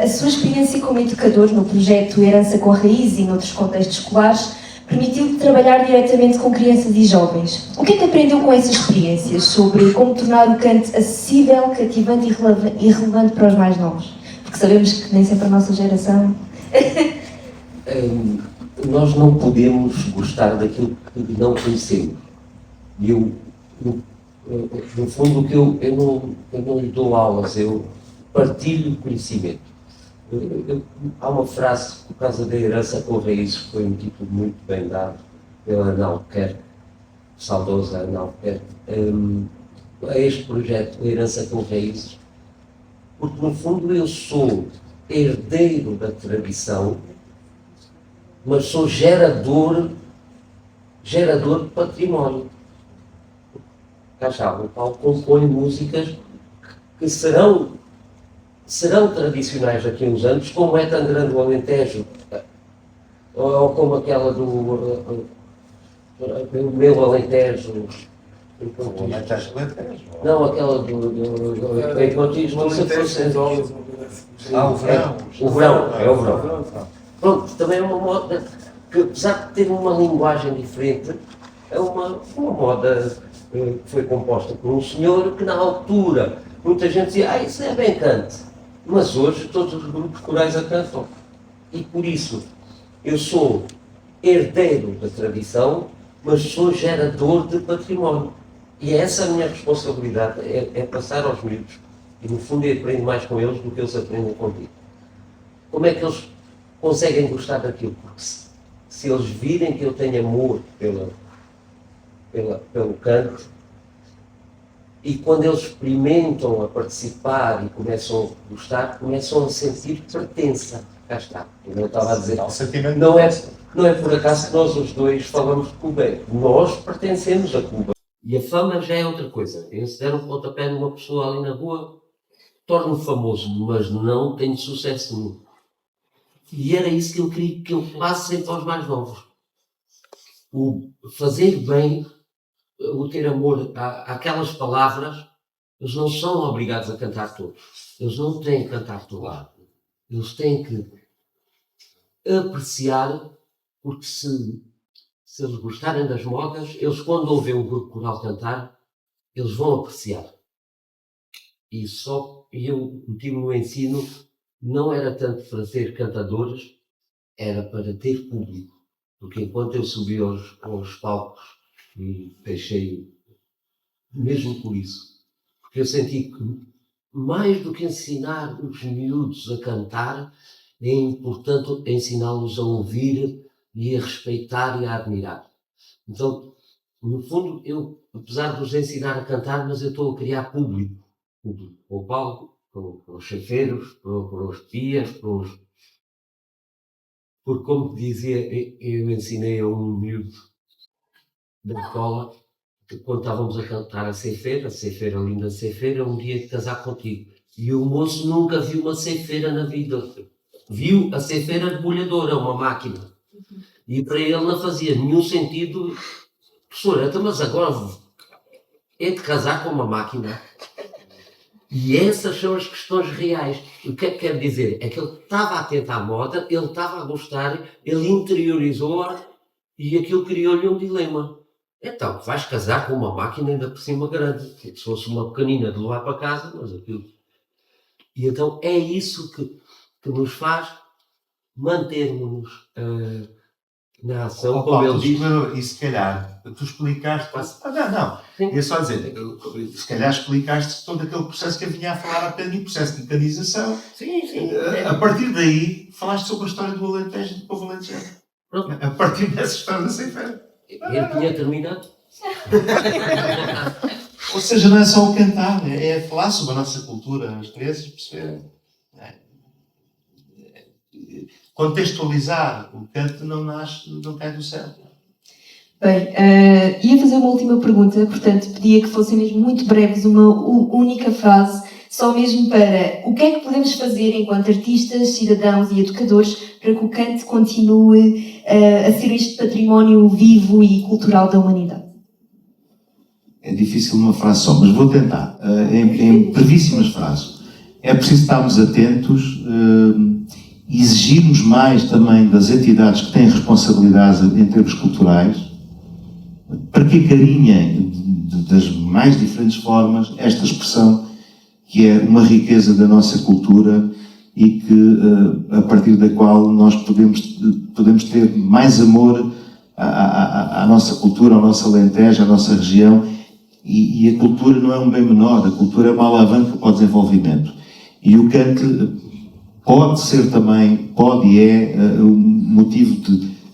[SPEAKER 1] a sua experiência como educador no projeto Herança com Raiz e noutros contextos escolares permitiu-lhe trabalhar diretamente com crianças e jovens. O que é que aprendeu com essas experiências sobre como tornar o canto acessível, cativante e relevante para os mais novos? Porque sabemos que nem sempre a nossa geração...
[SPEAKER 4] Nós não podemos gostar daquilo que não conhecemos. E no fundo, que eu não lhe dou aulas, eu partilho conhecimento. Há uma frase, por causa da herança com raízes, que foi um título muito bem dado pela Ana Albuquerque, saudosa Ana Albuquerque, a este projeto, a herança com raízes, porque no fundo eu sou herdeiro da tradição, mas sou gerador de património. Cá está, o Paulo compõe músicas que serão tradicionais daqui a uns anos, como é tão grande o Alentejo, ou como aquela do meu Alentejo. Não, aquela do Encontrismo. O verão, é o verão. Pronto, também é uma moda que, apesar de ter uma linguagem diferente, é uma moda que foi composta por um senhor que, na altura, muita gente dizia, isso é bem cante. Mas hoje todos os grupos corais a cantam. E por isso, eu sou herdeiro da tradição, mas sou gerador de património. E essa é a minha responsabilidade, é passar aos miúdos. E no fundo eu aprendo mais com eles do que eles aprendem comigo. Como é que eles conseguem gostar daquilo? Porque se eles virem que eu tenho amor pelo canto, e quando eles experimentam a participar e começam a gostar, começam a sentir pertença. Cá está. Eu estava a dizer, não é por acaso que nós os dois falamos de Cuba. Nós pertencemos a Cuba. E a fama já é outra coisa. Eu, se der um pontapé numa pessoa ali na rua, torno-me famoso, mas não tenho sucesso nenhum. E era isso que eu queria que eu passe sempre aos mais novos. O fazer bem, o ter amor àquelas palavras, eles não são obrigados a cantar todos. Eles não têm que cantar todo lado. Eles têm que apreciar, porque se eles gostarem das modas, eles quando ouvem um grupo coral cantar, eles vão apreciar. E eu meti no ensino, não era tanto para ter cantadores, era para ter público. Porque enquanto eu subi aos palcos e deixei, mesmo por isso, porque eu senti que mais do que ensinar os miúdos a cantar, é importante ensiná-los a ouvir e a respeitar e a admirar. Então, no fundo, eu, apesar de os ensinar a cantar, mas eu estou a criar público para o palco, para os chefeiros, para os pias, porque como dizia, eu ensinei a um miúdo da escola, que quando estávamos a cantar a ceifeira, linda ceifeira, um dia de casar contigo. E o moço nunca viu uma ceifeira na vida. Viu a ceifeira debulhadora, uma máquina. E para ele não fazia nenhum sentido. Professor, então, mas agora é de casar com uma máquina. E essas são as questões reais. O que é que quer dizer? É que ele estava atento à moda, ele estava a gostar, ele interiorizou-a e aquilo criou-lhe um dilema. Então, vais casar com uma máquina ainda por cima grande. Se fosse uma pequenina de levar para casa, mas aquilo... E então é isso que nos faz mantermos na ação,
[SPEAKER 2] Oh,
[SPEAKER 4] como
[SPEAKER 2] Paulo,
[SPEAKER 4] ele diz.
[SPEAKER 2] E se calhar, tu explicaste... não.
[SPEAKER 4] Sim.
[SPEAKER 2] É só dizer, se calhar explicaste todo aquele processo que eu vinha a falar há bocadinho, o processo de mecanização.
[SPEAKER 4] Sim.
[SPEAKER 2] A partir daí, falaste sobre a história do Alentejo e do povo alentejano. A partir dessa história da ceifeira.
[SPEAKER 4] Ele tinha terminado.
[SPEAKER 2] Ou seja, não é só o cantar, é falar sobre a nossa cultura, as crianças perceberem. Contextualizar o canto não cai do céu.
[SPEAKER 1] Bem, ia fazer uma última pergunta, portanto pedia que fossem mesmo muito breves, uma única frase, só mesmo para o que é que podemos fazer enquanto artistas, cidadãos e educadores para que o canto continue a ser este património vivo e cultural da humanidade.
[SPEAKER 2] É difícil uma frase só, mas vou tentar, em brevíssimas frases. É preciso estarmos atentos, exigirmos mais também das entidades que têm responsabilidades em termos culturais, para que acarinhem das mais diferentes formas esta expressão que é uma riqueza da nossa cultura e que, a partir da qual nós podemos ter mais amor à nossa cultura, ao nosso Alentejo, à nossa região. E a cultura não é um bem menor, a cultura é uma alavanca para o desenvolvimento. E o canto pode ser também, pode e é um motivo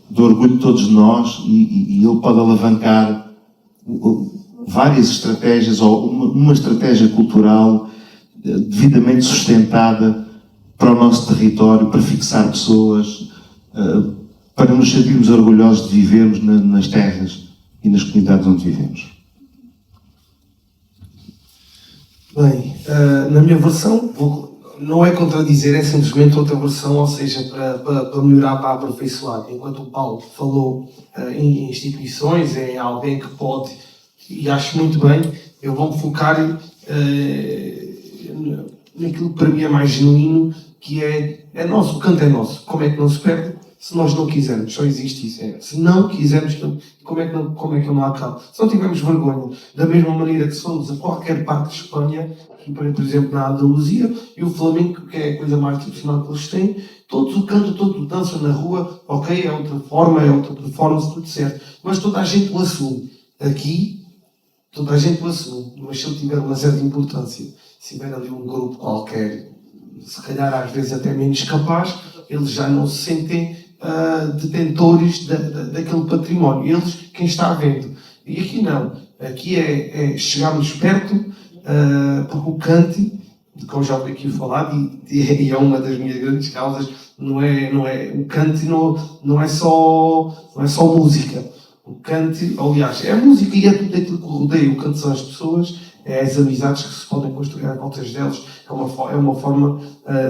[SPEAKER 2] de orgulho de todos nós e ele pode alavancar várias estratégias ou uma estratégia cultural devidamente sustentada para o nosso território, para fixar pessoas, para nos sentirmos orgulhosos de vivermos nas terras e nas comunidades onde vivemos.
[SPEAKER 3] Bem, na minha versão, não é contradizer, é simplesmente outra versão, ou seja, para melhorar, para aperfeiçoar. Enquanto o Paulo falou em instituições, em alguém que pode, e acho muito bem, eu vou-me focar naquilo que para mim é mais genuíno, que é nosso, o canto é nosso. Como é que não se perde? Se nós não quisermos, só existe isso. Se não quisermos, como é que ele não acaba? Se não tivermos vergonha, da mesma maneira que se formos a qualquer parte de Espanha, por exemplo na Andaluzia, e o flamenco, que é a coisa mais tradicional que eles têm, todos o canto, todos dançam na rua, ok, é outra forma, é outra performance, tudo certo. Mas toda a gente o assume. Aqui, toda a gente o assume. Mas se ele tiver uma certa importância, se tiver ali um grupo qualquer, se calhar às vezes até menos capaz, eles já não se sentem detentores daquele património. Eles, quem está vendo. E aqui não. Aqui é chegarmos perto, porque o cante, como já ouvi aqui falar, e é uma das minhas grandes causas, o cante não é só música. O cante, aliás, é a música e é tudo aquilo que rodeia. O cante são as pessoas, é as amizades que se podem construir à volta delas, é uma forma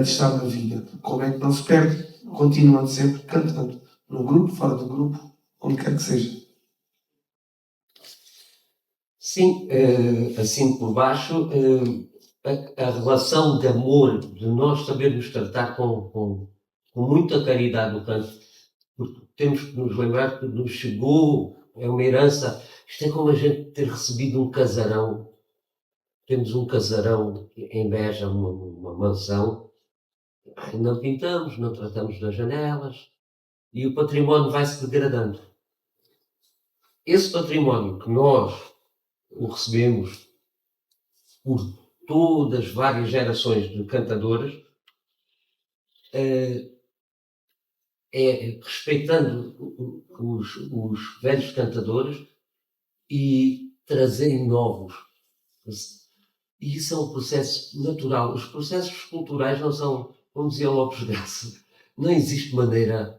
[SPEAKER 3] de estar na vida. Como é que não se perde? Continuando sempre cantando, no grupo, fora do grupo, onde quer que seja.
[SPEAKER 4] Sim, assim por baixo, a relação de amor, de nós sabermos tratar com muita caridade o canto, porque temos que nos lembrar que nos chegou, é uma herança. Isto é como a gente ter recebido um casarão. Temos um casarão em Beja, uma mansão, não pintamos, não tratamos das janelas e o património vai-se degradando. Esse património que nós o recebemos por todas as várias gerações de cantadores, respeitando os velhos cantadores e trazerem novos. E isso é um processo natural. Os processos culturais não são, como dizia Lopes Graça, nem existe maneira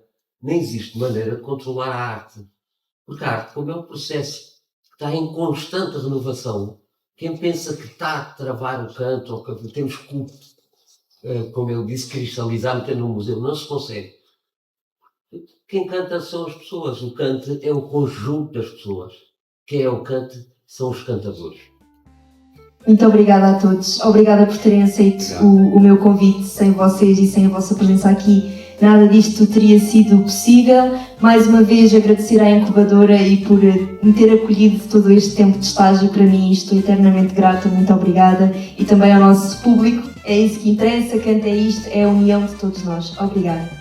[SPEAKER 4] de controlar a arte. Porque a arte, como é um processo que está em constante renovação, quem pensa que está a travar o canto, ou que temos que, como ele disse, cristalizar, meter no museu, não se consegue. Quem canta são as pessoas, o canto é o conjunto das pessoas. Quem é o canto são os cantadores.
[SPEAKER 1] Muito obrigada a todos. Obrigada por terem aceito o meu convite. Sem vocês e sem a vossa presença aqui, nada disto teria sido possível. Mais uma vez agradecer à incubadora e por me ter acolhido todo este tempo de estágio. Para mim estou eternamente grata. Muito obrigada. E também ao nosso público. É isso que interessa. Canta é isto. É a união de todos nós. Obrigada.